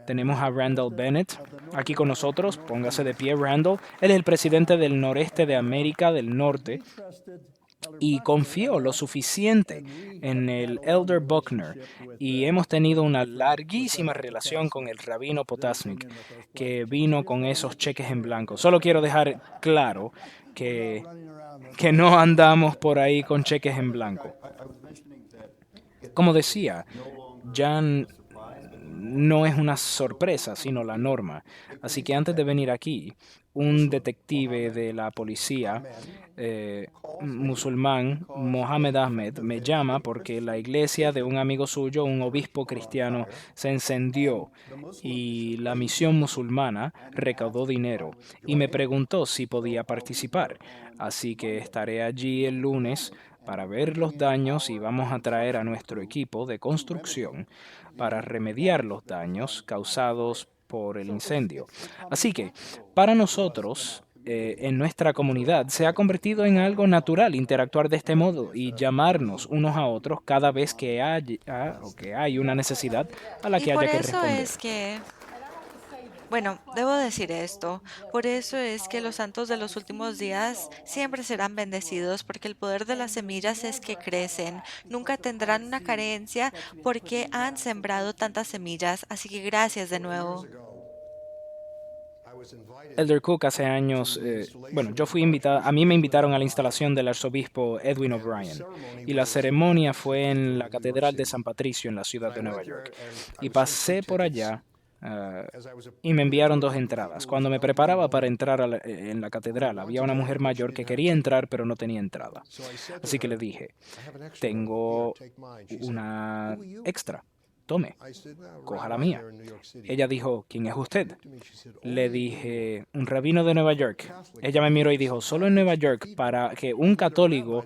Tenemos a Randall Bennett aquí con nosotros. Póngase de pie, Randall. Él es el presidente del noreste de América del Norte y confió lo suficiente en el Elder Buckner y hemos tenido una larguísima relación con el rabino Potasnik que vino con esos cheques en blanco. Solo quiero dejar claro que no andamos por ahí con cheques en blanco. Como decía, Jan no es una sorpresa, sino la norma. Así que antes de venir aquí, un detective de la policía musulmán, Mohammed Ahmed, me llama porque la iglesia de un amigo suyo, un obispo cristiano, se encendió y la misión musulmana recaudó dinero y me preguntó si podía participar. Así que estaré allí el lunes para ver los daños y vamos a traer a nuestro equipo de construcción para remediar los daños causados por el incendio. Así que, para nosotros, en nuestra comunidad, se ha convertido en algo natural interactuar de este modo y llamarnos unos a otros cada vez que hay una necesidad a la Y que por haya que eso responder. es que, bueno, debo decir esto, por eso es que los santos de los últimos días siempre serán bendecidos, porque el poder de las semillas es que crecen, nunca tendrán una carencia porque han sembrado tantas semillas, así que gracias de nuevo. Elder Cook hace años, bueno, yo fui invitado, a mí me invitaron a la instalación del arzobispo Edwin O'Brien y la ceremonia fue en la Catedral de San Patricio en la ciudad de Nueva York. Y pasé por allá y me enviaron 2 entradas. Cuando me preparaba para entrar en la catedral, había una mujer mayor que quería entrar, pero no tenía entrada. Así que le dije, tengo una extra, tome, coja la mía. Ella dijo, ¿quién es usted? Le dije, un rabino de Nueva York. Ella me miró y dijo, solo en Nueva York, para que un católico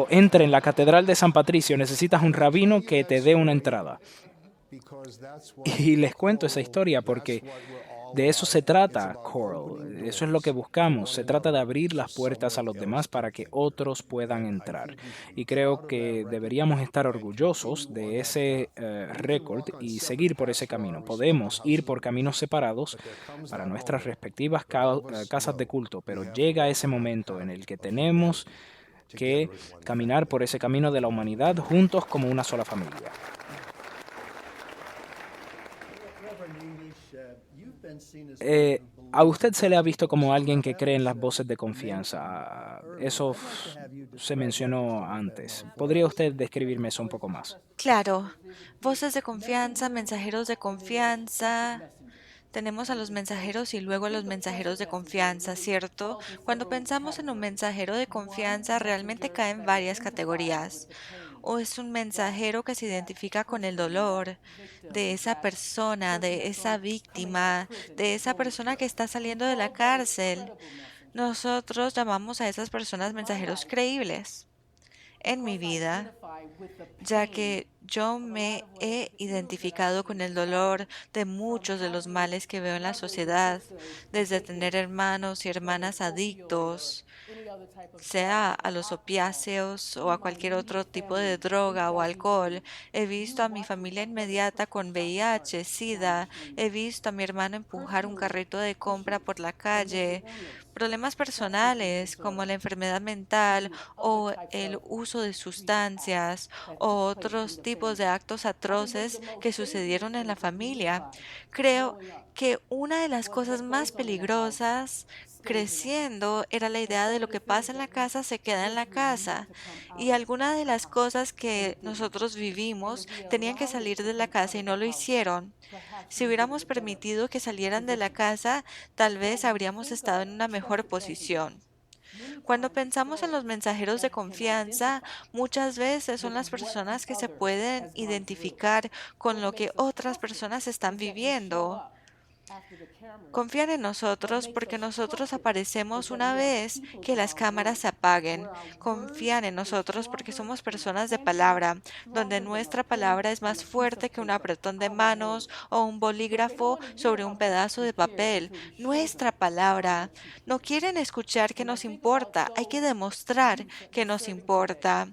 entre en la Catedral de San Patricio, necesitas un rabino que te dé una entrada. Y les cuento esa historia porque de eso se trata, Coral. Eso es lo que buscamos. Se trata de abrir las puertas a los demás para que otros puedan entrar. Y creo que deberíamos estar orgullosos de ese récord y seguir por ese camino. Podemos ir por caminos separados para nuestras respectivas casas de culto, pero llega ese momento en el que tenemos que caminar por ese camino de la humanidad juntos como una sola familia. A usted se le ha visto como alguien que cree en las voces de confianza. Eso se mencionó antes. ¿Podría usted describirme eso un poco más? Claro, voces de confianza, mensajeros de confianza. Tenemos a los mensajeros y luego a los mensajeros de confianza, ¿cierto? Cuando pensamos en un mensajero de confianza, realmente caen varias categorías. O es un mensajero que se identifica con el dolor de esa persona, de esa víctima, de esa persona que está saliendo de la cárcel. Nosotros llamamos a esas personas mensajeros creíbles. En mi vida, ya que yo me he identificado con el dolor de muchos de los males que veo en la sociedad, desde tener hermanos y hermanas adictos, sea a los opiáceos o a cualquier otro tipo de droga o alcohol. He visto a mi familia inmediata con VIH, SIDA, he visto a mi hermano empujar un carrito de compra por la calle, problemas personales como la enfermedad mental o el uso de sustancias o otros tipos de actos atroces que sucedieron en la familia. Creo que una de las cosas más peligrosas creciendo era la idea de lo que pasa en la casa se queda en la casa. Y algunas de las cosas que nosotros vivimos tenían que salir de la casa y no lo hicieron. Si hubiéramos permitido que salieran de la casa, tal vez habríamos estado en una mejor posición. Cuando pensamos en los mensajeros de confianza, muchas veces son las personas que se pueden identificar con lo que otras personas están viviendo. Confían en nosotros porque nosotros aparecemos una vez que las cámaras se apaguen. Confían en nosotros porque somos personas de palabra, donde nuestra palabra es más fuerte que un apretón de manos o un bolígrafo sobre un pedazo de papel. Nuestra palabra. No quieren escuchar que nos importa, hay que demostrar que nos importa.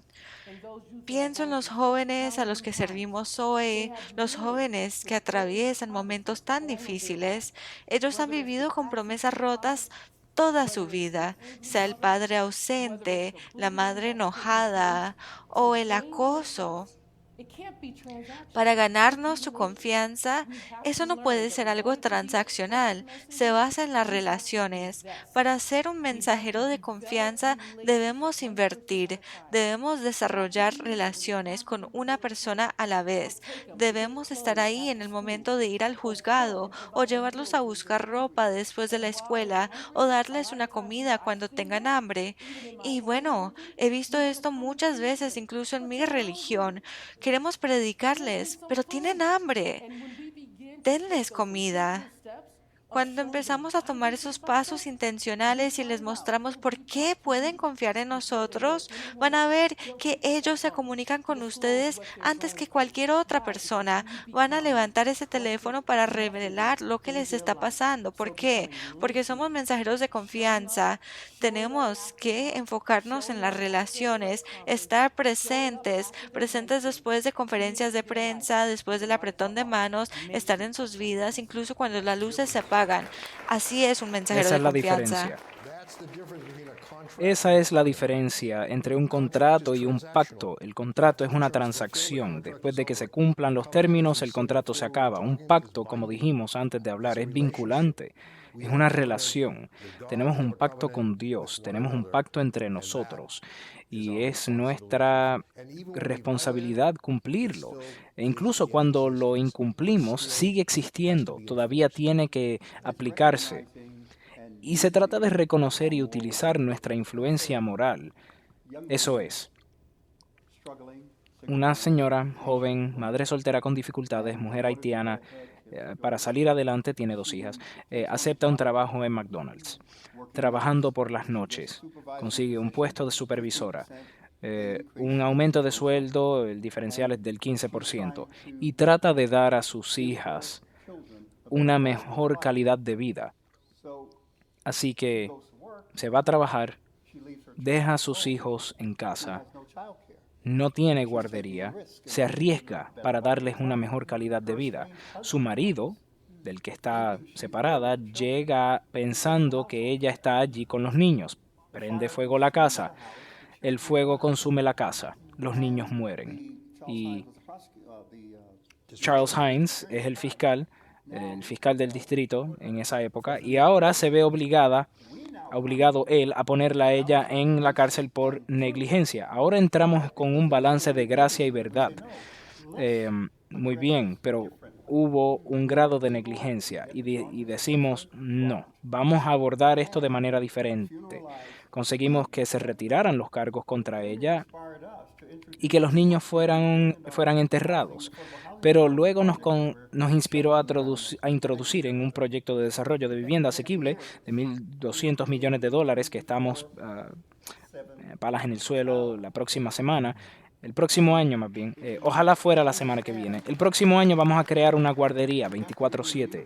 Pienso en los jóvenes a los que servimos hoy, los jóvenes que atraviesan momentos tan difíciles. Ellos han vivido con promesas rotas toda su vida, sea el padre ausente, la madre enojada o el acoso. Para ganarnos su confianza, eso no puede ser algo transaccional, se basa en las relaciones. Para ser un mensajero de confianza debemos invertir, debemos desarrollar relaciones con una persona a la vez. Debemos estar ahí en el momento de ir al juzgado o llevarlos a buscar ropa después de la escuela o darles una comida cuando tengan hambre. Y bueno, he visto esto muchas veces, incluso en mi religión. Queremos predicarles, pero tienen hambre. Denles comida. Cuando empezamos a tomar esos pasos intencionales y les mostramos por qué pueden confiar en nosotros, van a ver que ellos se comunican con ustedes antes que cualquier otra persona. Van a levantar ese teléfono para revelar lo que les está pasando. ¿Por qué? Porque somos mensajeros de confianza. Tenemos que enfocarnos en las relaciones, estar presentes, presentes después de conferencias de prensa, después del apretón de manos, estar en sus vidas, incluso cuando las luces se apagan. Así es un mensajero Esa de es la confianza. diferencia. Esa es la diferencia entre un contrato y un pacto. El contrato es una transacción. Después de que se cumplan los términos, el contrato se acaba. Un pacto, como dijimos antes de hablar, es vinculante. Es una relación. Tenemos un pacto con Dios, tenemos un pacto entre nosotros y es nuestra responsabilidad cumplirlo. E incluso cuando lo incumplimos, sigue existiendo, todavía tiene que aplicarse. Y se trata de reconocer y utilizar nuestra influencia moral. Eso es, una señora joven, madre soltera con dificultades, mujer haitiana, para salir adelante, tiene 2 hijas, acepta un trabajo en McDonald's, trabajando por las noches, consigue un puesto de supervisora, un aumento de sueldo, el diferencial es del 15%, y trata de dar a sus hijas una mejor calidad de vida. Así que se va a trabajar, deja a sus hijos en casa, no tiene guardería, se arriesga para darles una mejor calidad de vida. Su marido, del que está separada, llega pensando que ella está allí con los niños. Prende fuego la casa. El fuego consume la casa. Los niños mueren. Y Charles Hines es el fiscal del distrito en esa época, y ahora se ve obligado él a ponerla a ella en la cárcel por negligencia. Ahora entramos con un balance de gracia y verdad. Muy bien, pero hubo un grado de negligencia y decimos, no, vamos a abordar esto de manera diferente. Conseguimos que se retiraran los cargos contra ella y que los niños fueran enterrados. Pero luego nos inspiró a introducir en un proyecto de desarrollo de vivienda asequible de $1.200 millones que estamos palas en el suelo la próxima semana. El próximo año, más bien, ojalá fuera la semana que viene. El próximo año vamos a crear una guardería 24/7.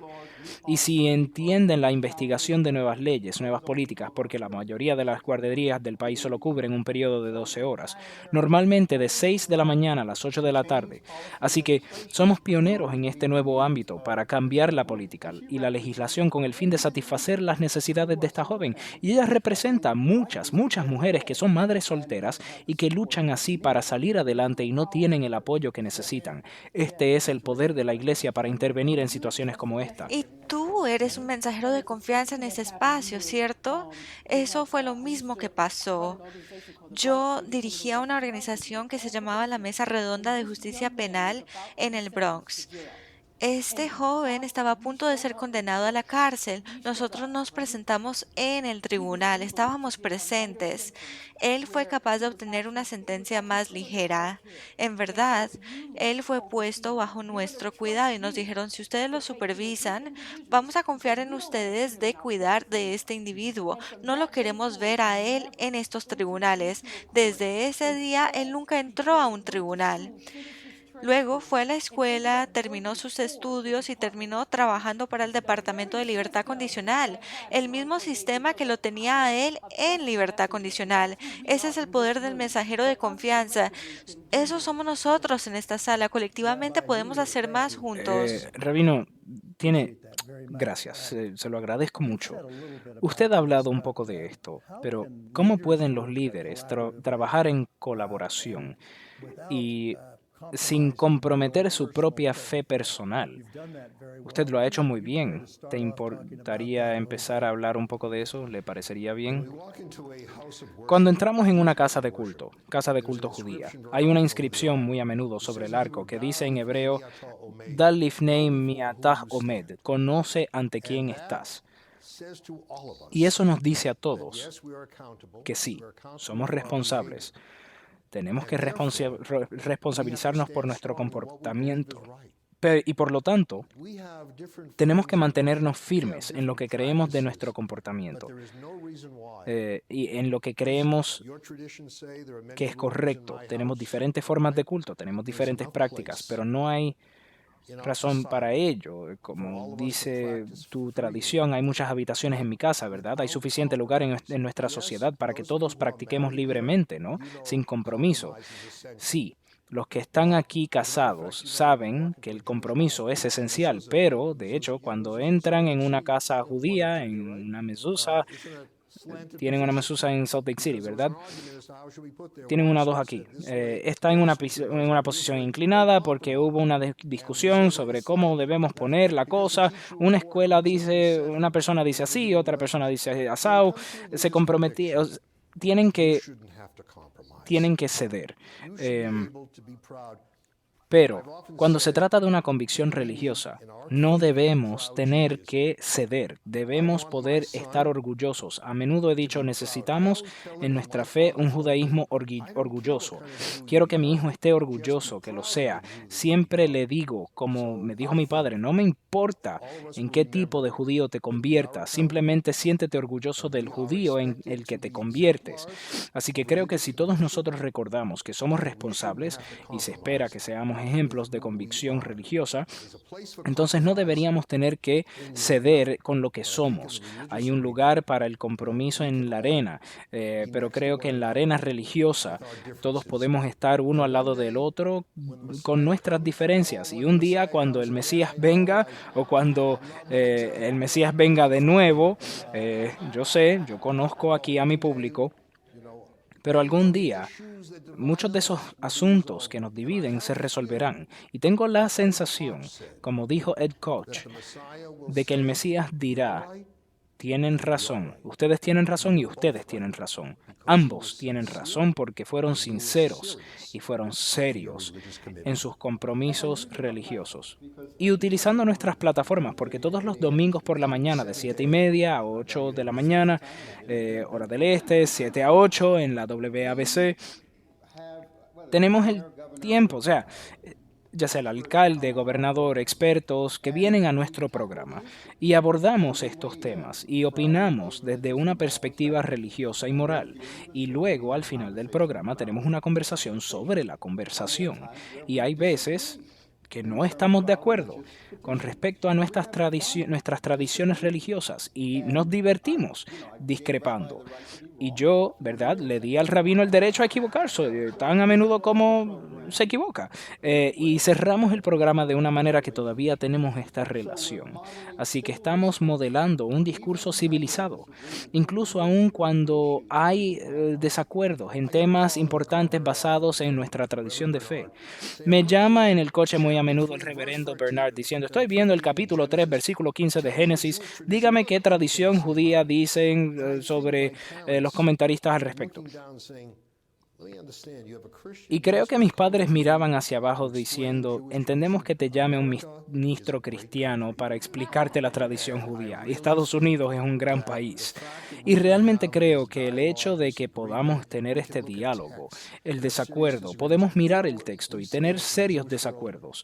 Y si entienden la investigación de nuevas leyes, nuevas políticas, porque la mayoría de las guarderías del país solo cubren un periodo de 12 horas, normalmente de 6 de la mañana a las 8 de la tarde. Así que somos pioneros en este nuevo ámbito para cambiar la política y la legislación con el fin de satisfacer las necesidades de esta joven. Y ella representa muchas, muchas mujeres que son madres solteras y que luchan así para salir adelante y no tienen el apoyo que necesitan. Este es el poder de la iglesia para intervenir en situaciones como esta. Y tú eres un mensajero de confianza en ese espacio, ¿cierto? Eso fue lo mismo que pasó. Yo dirigía una organización que se llamaba la Mesa Redonda de Justicia Penal en el Bronx. Este joven estaba a punto de ser condenado a la cárcel. Nosotros nos presentamos en el tribunal, estábamos presentes. Él fue capaz de obtener una sentencia más ligera. En verdad, él fue puesto bajo nuestro cuidado y nos dijeron, si ustedes lo supervisan, vamos a confiar en ustedes de cuidar de este individuo. No lo queremos ver a él en estos tribunales. Desde ese día, él nunca entró a un tribunal. Luego fue a la escuela, terminó sus estudios y terminó trabajando para el Departamento de Libertad Condicional, el mismo sistema que lo tenía a él en libertad condicional. Ese es el poder del mensajero de confianza. Eso somos nosotros en esta sala. Colectivamente podemos hacer más juntos. Rabino, tiene... Gracias, se lo agradezco mucho. Usted ha hablado un poco de esto, pero ¿cómo pueden los líderes trabajar en colaboración y sin comprometer su propia fe personal? Usted lo ha hecho muy bien. ¿Te importaría empezar a hablar un poco de eso? ¿Le parecería bien? Cuando entramos en una casa de culto judía, hay una inscripción muy a menudo sobre el arco que dice en hebreo, Dal lifnei miatah omed, conoce ante quién estás. Y eso nos dice a todos que sí, somos responsables. Tenemos que responsabilizarnos por nuestro comportamiento. Y por lo tanto, tenemos que mantenernos firmes en lo que creemos de nuestro comportamiento y en lo que creemos que es correcto. Tenemos diferentes formas de culto, tenemos diferentes prácticas, pero no hay razón para ello. Como dice tu tradición, hay muchas habitaciones en mi casa, ¿verdad? Hay suficiente lugar en nuestra sociedad para que todos practiquemos libremente, ¿no? Sin compromiso. Sí. Los que están aquí casados saben que el compromiso es esencial, pero de hecho cuando entran en una casa judía, en una mezuzá, Tienen una mezuzá en Salt Lake City, ¿verdad? Tienen una 2 aquí. Está en una posición inclinada porque hubo una discusión sobre cómo debemos poner la cosa. Una escuela dice, una persona dice así, otra persona dice asao. Se comprometieron, tienen que, tienen que ceder. Pero cuando se trata de una convicción religiosa, no debemos tener que ceder, debemos poder estar orgullosos. A menudo he dicho, necesitamos en nuestra fe un judaísmo orgulloso. Quiero que mi hijo esté orgulloso, que lo sea. Siempre le digo, como me dijo mi padre, no me importa en qué tipo de judío te conviertas, simplemente siéntete orgulloso del judío en el que te conviertes. Así que creo que si todos nosotros recordamos que somos responsables y se espera que seamos ejemplos de convicción religiosa, entonces no deberíamos tener que ceder con lo que somos. Hay un lugar para el compromiso en la arena, pero creo que en la arena religiosa todos podemos estar uno al lado del otro con nuestras diferencias. Y un día cuando el Mesías venga o cuando el Mesías venga de nuevo, yo conozco aquí a mi público, pero algún día muchos de esos asuntos que nos dividen se resolverán. Y tengo la sensación, como dijo Ed Koch, de que el Mesías dirá, tienen razón, ustedes tienen razón y ustedes tienen razón. Ambos tienen razón porque fueron sinceros y fueron serios en sus compromisos religiosos. Y utilizando nuestras plataformas, porque todos los domingos por la mañana de 7:30 a 8 de la mañana, hora del este, 7 a 8 en la WABC, tenemos el tiempo, o sea, ya sea el alcalde, gobernador, expertos que vienen a nuestro programa y abordamos estos temas y opinamos desde una perspectiva religiosa y moral. Y luego, al final del programa, tenemos una conversación sobre la conversación. Y hay veces que no estamos de acuerdo con respecto a nuestras tradiciones religiosas y nos divertimos discrepando. Y yo, ¿verdad? Le di al rabino el derecho a equivocarse, tan a menudo como se equivoca. Y cerramos el programa de una manera que todavía tenemos esta relación. Así que estamos modelando un discurso civilizado, incluso aun cuando hay desacuerdos en temas importantes basados en nuestra tradición de fe. Me llama en el coche muy a menudo el reverendo Bernard diciendo, estoy viendo el capítulo 3, versículo 15 de Génesis, dígame qué tradición judía dicen sobre los comentaristas al respecto. Y creo que mis padres miraban hacia abajo diciendo, entendemos que te llame un ministro cristiano para explicarte la tradición judía. Y Estados Unidos es un gran país. Y realmente creo que el hecho de que podamos tener este diálogo, el desacuerdo, podemos mirar el texto y tener serios desacuerdos.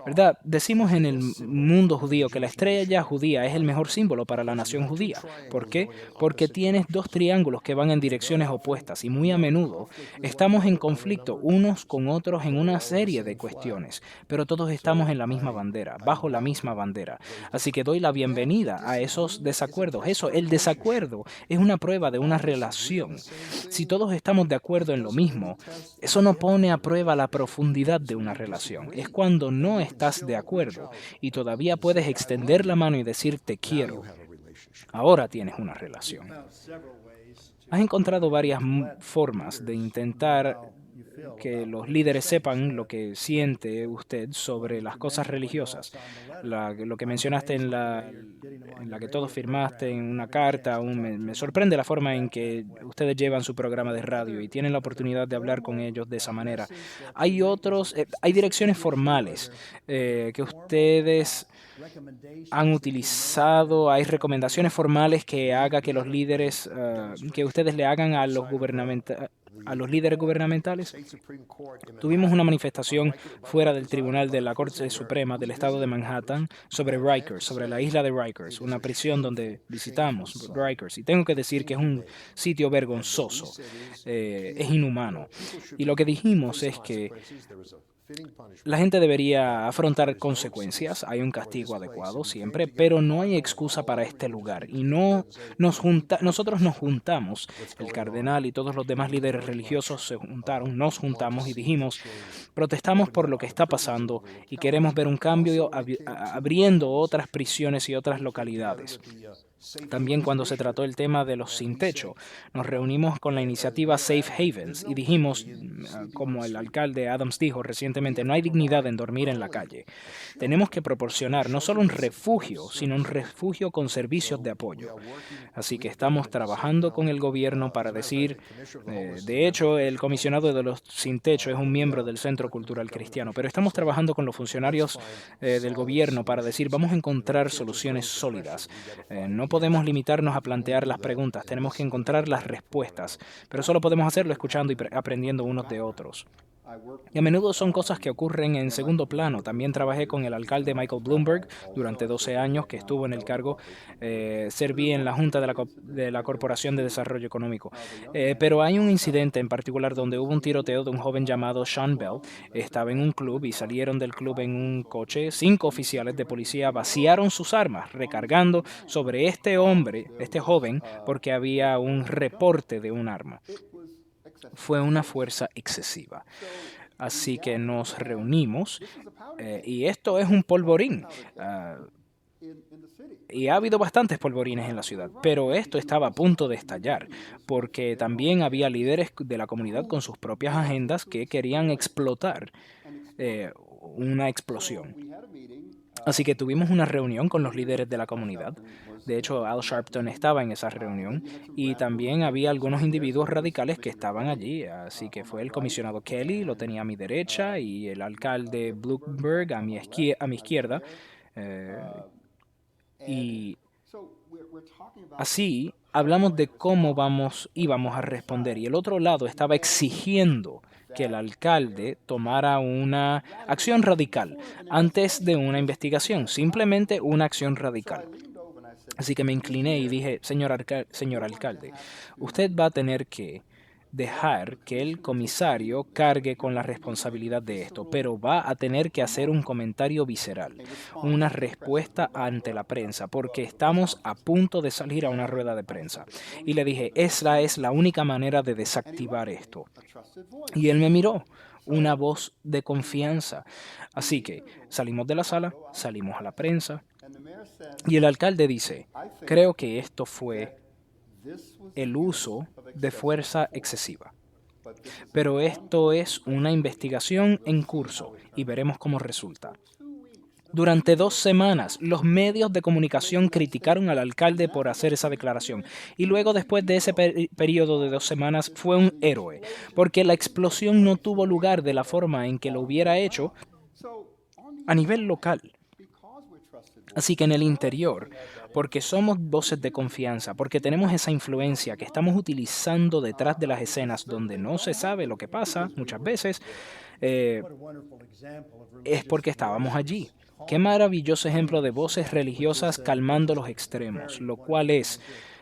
¿Verdad? Decimos en el mundo judío que la estrella judía es el mejor símbolo para la nación judía. ¿Por qué? Porque tienes dos triángulos que van en direcciones opuestas y muy a menudo estamos en conflicto unos con otros en una serie de cuestiones, pero todos estamos en la misma bandera, bajo la misma bandera. Así que doy la bienvenida a esos desacuerdos. El desacuerdo es una prueba de una relación. Si todos estamos de acuerdo en lo mismo, eso no pone a prueba la profundidad de una relación. Es cuando no estás de acuerdo y todavía puedes extender la mano y decir te quiero. Ahora tienes una relación. Has encontrado varias formas de intentar que los líderes sepan lo que siente usted sobre las cosas religiosas. Lo que mencionaste en la que todos firmaste en una carta, me sorprende la forma en que ustedes llevan su programa de radio y tienen la oportunidad de hablar con ellos de esa manera. Hay direcciones formales que ustedes han utilizado, hay recomendaciones formales que haga que los líderes, que ustedes le hagan a a los líderes gubernamentales. Tuvimos una manifestación fuera del tribunal de la Corte Suprema del Estado de Manhattan sobre Rikers, sobre la isla de Rikers, una prisión donde visitamos Rikers. Y tengo que decir que es un sitio vergonzoso, es inhumano. Y lo que dijimos es que la gente debería afrontar consecuencias, hay un castigo adecuado siempre, pero no hay excusa para este lugar. Y nosotros nos juntamos, el cardenal y todos los demás líderes religiosos se juntaron, nos juntamos y dijimos, protestamos por lo que está pasando y queremos ver un cambio abriendo otras prisiones y otras localidades. También cuando se trató el tema de los sin techo, nos reunimos con la iniciativa Safe Havens y dijimos, como el alcalde Adams dijo recientemente, no hay dignidad en dormir en la calle. Tenemos que proporcionar no solo un refugio, sino un refugio con servicios de apoyo. Así que estamos trabajando con el gobierno para decir, de hecho, el comisionado de los sin techo es un miembro del Centro Cultural Cristiano, pero estamos trabajando con los funcionarios del gobierno para decir, vamos a encontrar soluciones sólidas. No podemos limitarnos a plantear las preguntas, tenemos que encontrar las respuestas, pero solo podemos hacerlo escuchando y aprendiendo unos de otros. Y a menudo son cosas que ocurren en segundo plano. También trabajé con el alcalde Michael Bloomberg durante 12 años que estuvo en el cargo. Serví en la Junta de la Corporación de Desarrollo Económico. Pero hay un incidente en particular donde hubo un tiroteo de un joven llamado Sean Bell. Estaba en un club y salieron del club en un coche. 5 oficiales de policía vaciaron sus armas, recargando sobre este hombre, este joven, porque había un reporte de un arma. Fue una fuerza excesiva. Así que nos reunimos y esto es un polvorín. Y ha habido bastantes polvorines en la ciudad, pero esto estaba a punto de estallar, porque también había líderes de la comunidad con sus propias agendas que querían explotar una explosión. Así que tuvimos una reunión con los líderes de la comunidad. De hecho, Al Sharpton estaba en esa reunión y también había algunos individuos radicales que estaban allí. Así que fue el comisionado Kelly, lo tenía a mi derecha, y el alcalde Bloomberg a a mi izquierda. Y así hablamos de cómo íbamos a responder. Y el otro lado estaba exigiendo que el alcalde tomara una acción radical antes de una investigación, simplemente una acción radical. Así que me incliné y dije, señor alcalde, usted va a tener que dejar que el comisario cargue con la responsabilidad de esto, pero va a tener que hacer un comentario visceral, una respuesta ante la prensa, porque estamos a punto de salir a una rueda de prensa. Y le dije, esa es la única manera de desactivar esto. Y él me miró, una voz de confianza. Así que salimos de la sala, salimos a la prensa, y el alcalde dice, creo que esto fue el uso de fuerza excesiva. Pero esto es una investigación en curso y veremos cómo resulta. Durante 2 semanas, los medios de comunicación criticaron al alcalde por hacer esa declaración. Y luego, después de ese periodo de 2 semanas, fue un héroe, porque la explosión no tuvo lugar de la forma en que lo hubiera hecho a nivel local. Así que en el interior, porque somos voces de confianza, porque tenemos esa influencia que estamos utilizando detrás de las escenas donde no se sabe lo que pasa muchas veces, es porque estábamos allí. Qué maravilloso ejemplo de voces religiosas calmando los extremos, lo cual es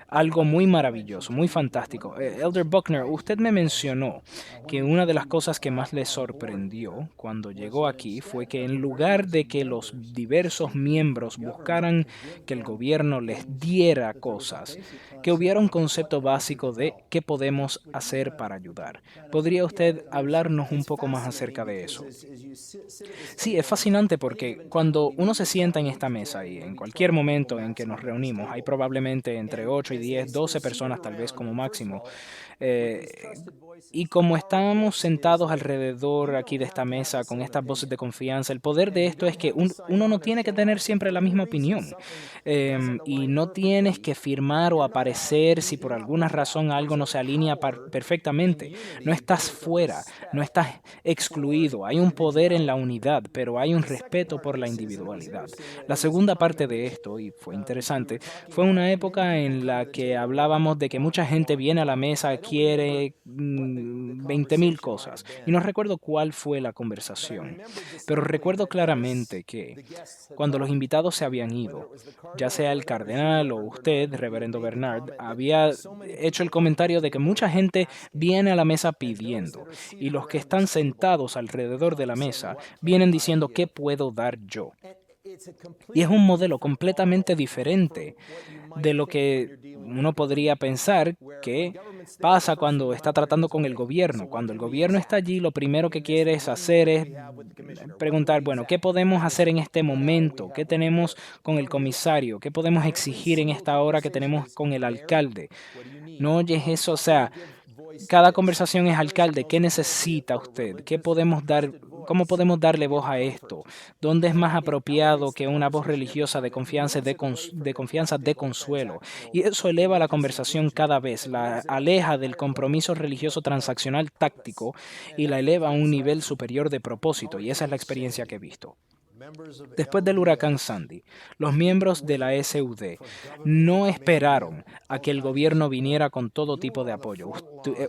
algo muy maravilloso, muy fantástico. Elder Buckner, usted me mencionó que una de las cosas que más le sorprendió cuando llegó aquí fue que en lugar de que los diversos miembros buscaran que el gobierno les diera cosas, que hubiera un concepto básico de qué podemos hacer para ayudar. ¿Podría usted hablarnos un poco más acerca de eso? Sí, es fascinante porque cuando uno se sienta en esta mesa y en cualquier momento en que nos reunimos, hay probablemente entre 8 y 10, 12 personas tal vez como máximo. eh, y como estamos sentados alrededor aquí de esta mesa con estas voces de confianza, el poder de esto es que uno no tiene que tener siempre la misma opinión. Y no tienes que firmar o aparecer si por alguna razón algo no se alinea perfectamente. No estás fuera, no estás excluido. Hay un poder en la unidad, pero hay un respeto por la individualidad. La segunda parte de esto, y fue interesante, fue una época en la que hablábamos de que mucha gente viene a la mesa, quiere 20,000 cosas. Y no recuerdo cuál fue la conversación, pero recuerdo claramente que cuando los invitados se habían ido, ya sea el cardenal o usted, reverendo Bernard, había hecho el comentario de que mucha gente viene a la mesa pidiendo y los que están sentados alrededor de la mesa vienen diciendo ¿qué puedo dar yo? Y es un modelo completamente diferente de lo que uno podría pensar que pasa cuando está tratando con el gobierno. Cuando el gobierno está allí, lo primero que quiere hacer es preguntar, bueno, ¿qué podemos hacer en este momento? ¿Qué tenemos con el comisario? ¿Qué podemos exigir en esta hora que tenemos con el alcalde? ¿No oyes eso? O sea, cada conversación es alcalde, ¿qué necesita usted? ¿Qué podemos dar? ¿Cómo podemos darle voz a esto? ¿Dónde es más apropiado que una voz religiosa de confianza, de confianza, de consuelo? Y eso eleva la conversación cada vez, la aleja del compromiso religioso transaccional táctico y la eleva a un nivel superior de propósito. Y esa es la experiencia que he visto. Después del huracán Sandy, los miembros de la SUD no esperaron a que el gobierno viniera con todo tipo de apoyo.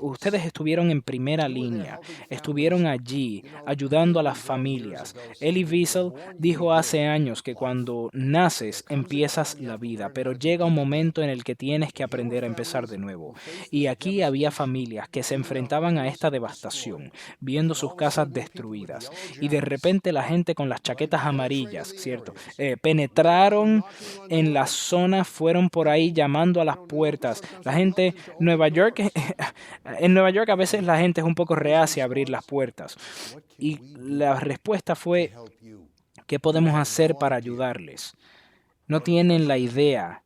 Ustedes estuvieron en primera línea, estuvieron allí ayudando a las familias. Elie Wiesel dijo hace años que cuando naces empiezas la vida, pero llega un momento en el que tienes que aprender a empezar de nuevo. Y aquí había familias que se enfrentaban a esta devastación, viendo sus casas destruidas. Y de repente la gente con las chaquetas amarillas, ¿cierto? Penetraron en la zona, fueron por ahí llamando a las puertas. La gente, Nueva York, en Nueva York a veces la gente es un poco reacia a abrir las puertas. Y la respuesta fue, ¿qué podemos hacer para ayudarles? No tienen la idea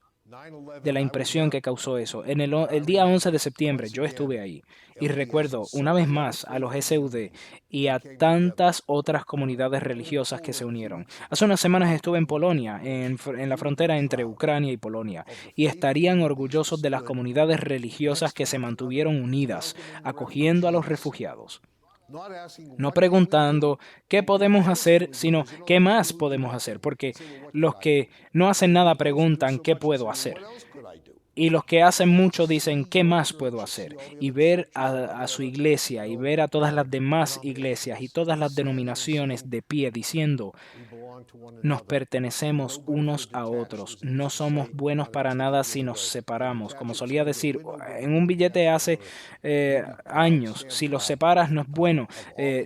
de la impresión que causó eso. El día 11 de septiembre yo estuve ahí y recuerdo una vez más a los SUD y a tantas otras comunidades religiosas que se unieron. Hace unas semanas estuve en Polonia, en la frontera entre Ucrania y Polonia, y estarían orgullosos de las comunidades religiosas que se mantuvieron unidas, acogiendo a los refugiados. No preguntando qué podemos hacer, sino qué más podemos hacer, porque los que no hacen nada preguntan qué puedo hacer. Y los que hacen mucho dicen, ¿qué más puedo hacer? Y ver a su iglesia y ver a todas las demás iglesias y todas las denominaciones de pie diciendo, nos pertenecemos unos a otros, no somos buenos para nada si nos separamos. Como solía decir en un billete hace años, si los separas no es bueno.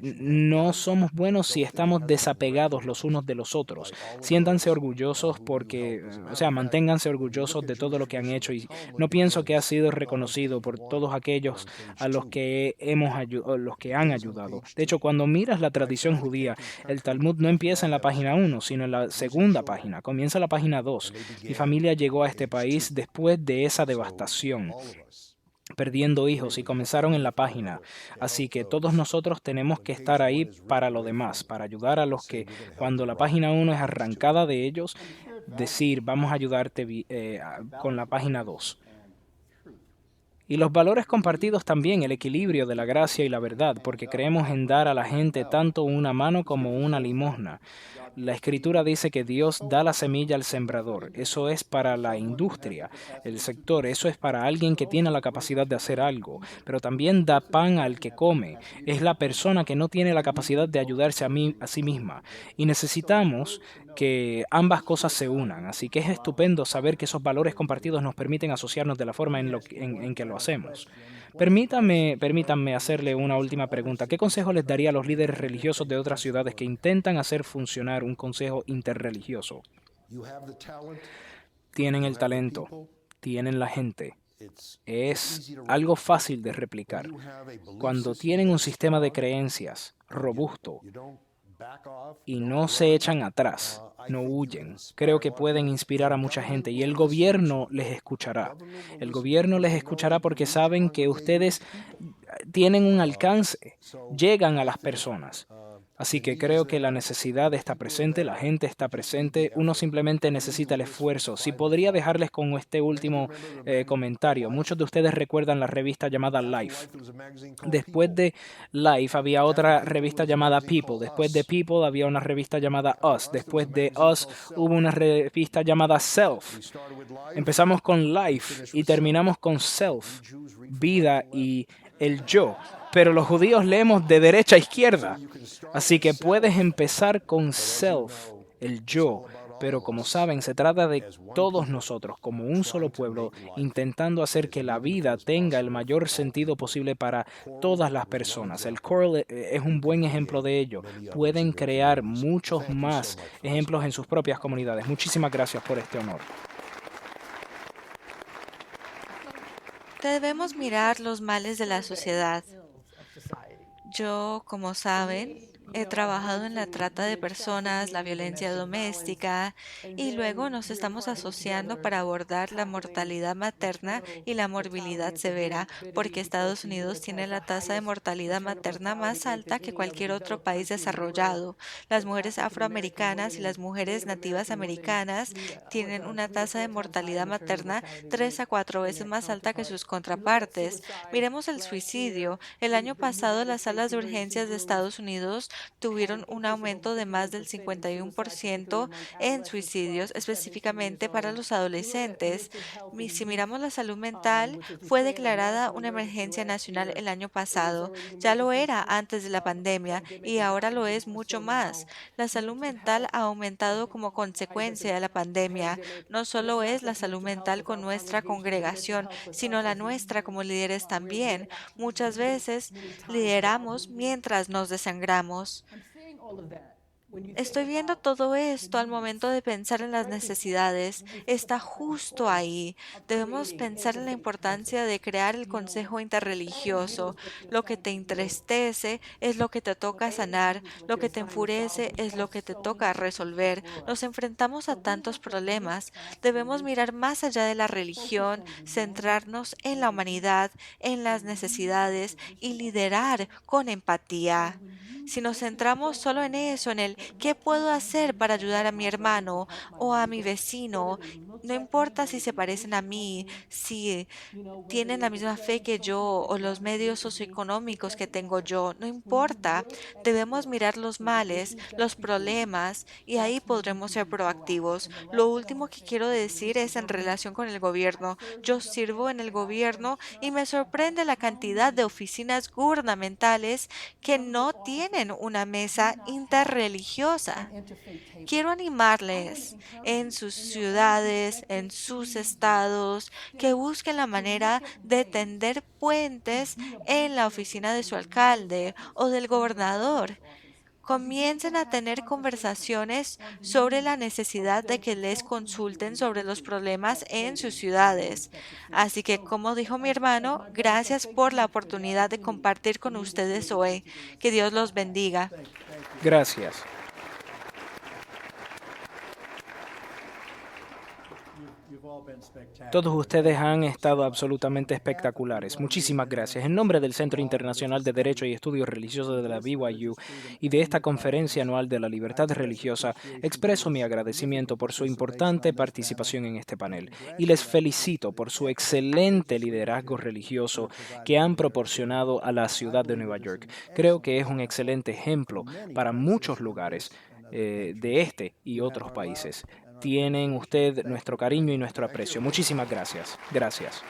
No somos buenos si estamos desapegados los unos de los otros. Siéntanse orgullosos porque, o sea, manténganse orgullosos de todo lo que han hecho y no pienso que ha sido reconocido por todos aquellos a los que los que han ayudado. De hecho, cuando miras la tradición judía, el Talmud no empieza en la página 1, sino en la segunda página. Comienza la página 2. Mi familia llegó a este país después de esa devastación, perdiendo hijos y comenzaron en la página. Así que todos nosotros tenemos que estar ahí para lo demás, para ayudar a los que cuando la página 1 es arrancada de ellos, decir, vamos a ayudarte con la página 2. Y los valores compartidos también, el equilibrio de la gracia y la verdad, porque creemos en dar a la gente tanto una mano como una limosna. La escritura dice que Dios da la semilla al sembrador. Eso es para la industria, el sector. Eso es para alguien que tiene la capacidad de hacer algo. Pero también da pan al que come. Es la persona que no tiene la capacidad de ayudarse a sí misma. Y necesitamos que ambas cosas se unan. Así que es estupendo saber que esos valores compartidos nos permiten asociarnos de la forma en que lo hacemos. Permítanme hacerle una última pregunta. ¿Qué consejo les daría a los líderes religiosos de otras ciudades que intentan hacer funcionar un consejo interreligioso? Tienen el talento, tienen la gente. Es algo fácil de replicar. Cuando tienen un sistema de creencias robusto y no se echan atrás, no huyen. Creo que pueden inspirar a mucha gente y el gobierno les escuchará. El gobierno les escuchará porque saben que ustedes tienen un alcance, llegan a las personas. Así que creo que la necesidad está presente, la gente está presente, uno simplemente necesita el esfuerzo. Si podría dejarles con este último comentario, muchos de ustedes recuerdan la revista llamada Life. Después de Life había otra revista llamada People, después de People había una revista llamada Us, después de Us hubo una revista llamada Self. Empezamos con Life y terminamos con Self, vida y el yo. Pero los judíos leemos de derecha a izquierda. Así que puedes empezar con self, el yo. Pero como saben, se trata de todos nosotros, como un solo pueblo, intentando hacer que la vida tenga el mayor sentido posible para todas las personas. El Coral es un buen ejemplo de ello. Pueden crear muchos más ejemplos en sus propias comunidades. Muchísimas gracias por este honor. Debemos mirar los males de la sociedad. Yo, como saben, he trabajado en la trata de personas, la violencia doméstica y luego nos estamos asociando para abordar la mortalidad materna y la morbilidad severa, porque Estados Unidos tiene la tasa de mortalidad materna más alta que cualquier otro país desarrollado. Las mujeres afroamericanas y las mujeres nativas americanas tienen una tasa de mortalidad materna 3 a 4 veces más alta que sus contrapartes. Miremos el suicidio. El año pasado las salas de urgencias de Estados Unidos tuvieron un aumento de más del 51% en suicidios, específicamente para los adolescentes. Si miramos la salud mental, fue declarada una emergencia nacional el año pasado. Ya lo era antes de la pandemia y ahora lo es mucho más. La salud mental ha aumentado como consecuencia de la pandemia. No solo es la salud mental con nuestra congregación, sino la nuestra como líderes también. Muchas veces lideramos mientras nos desangramos. Estoy viendo todo esto al momento de pensar en las necesidades. Está justo ahí. Debemos pensar en la importancia de crear el consejo interreligioso. Lo que te entristece es lo que te toca sanar. Lo que te enfurece es lo que te toca resolver. Nos enfrentamos a tantos problemas. Debemos mirar más allá de la religión, centrarnos en la humanidad, en las necesidades y liderar con empatía. Si nos centramos solo en eso, en el qué puedo hacer para ayudar a mi hermano o a mi vecino, no importa si se parecen a mí, si tienen la misma fe que yo o los medios socioeconómicos que tengo yo, no importa. Debemos mirar los males, los problemas y ahí podremos ser proactivos. Lo último que quiero decir es en relación con el gobierno. Yo sirvo en el gobierno y me sorprende la cantidad de oficinas gubernamentales que no tienen una mesa interreligiosa. Quiero animarles en sus ciudades, en sus estados, que busquen la manera de tender puentes en la oficina de su alcalde o del gobernador. Comiencen a tener conversaciones sobre la necesidad de que les consulten sobre los problemas en sus ciudades. Así que, como dijo mi hermano, gracias por la oportunidad de compartir con ustedes hoy. Que Dios los bendiga. Gracias. Todos ustedes han estado absolutamente espectaculares. Muchísimas gracias. En nombre del Centro Internacional de Derecho y Estudios Religiosos de la BYU y de esta Conferencia Anual de la Libertad Religiosa, expreso mi agradecimiento por su importante participación en este panel y les felicito por su excelente liderazgo religioso que han proporcionado a la ciudad de Nueva York. Creo que es un excelente ejemplo para muchos lugares de este y otros países. Tienen usted nuestro cariño y nuestro aprecio. Muchísimas gracias. Gracias.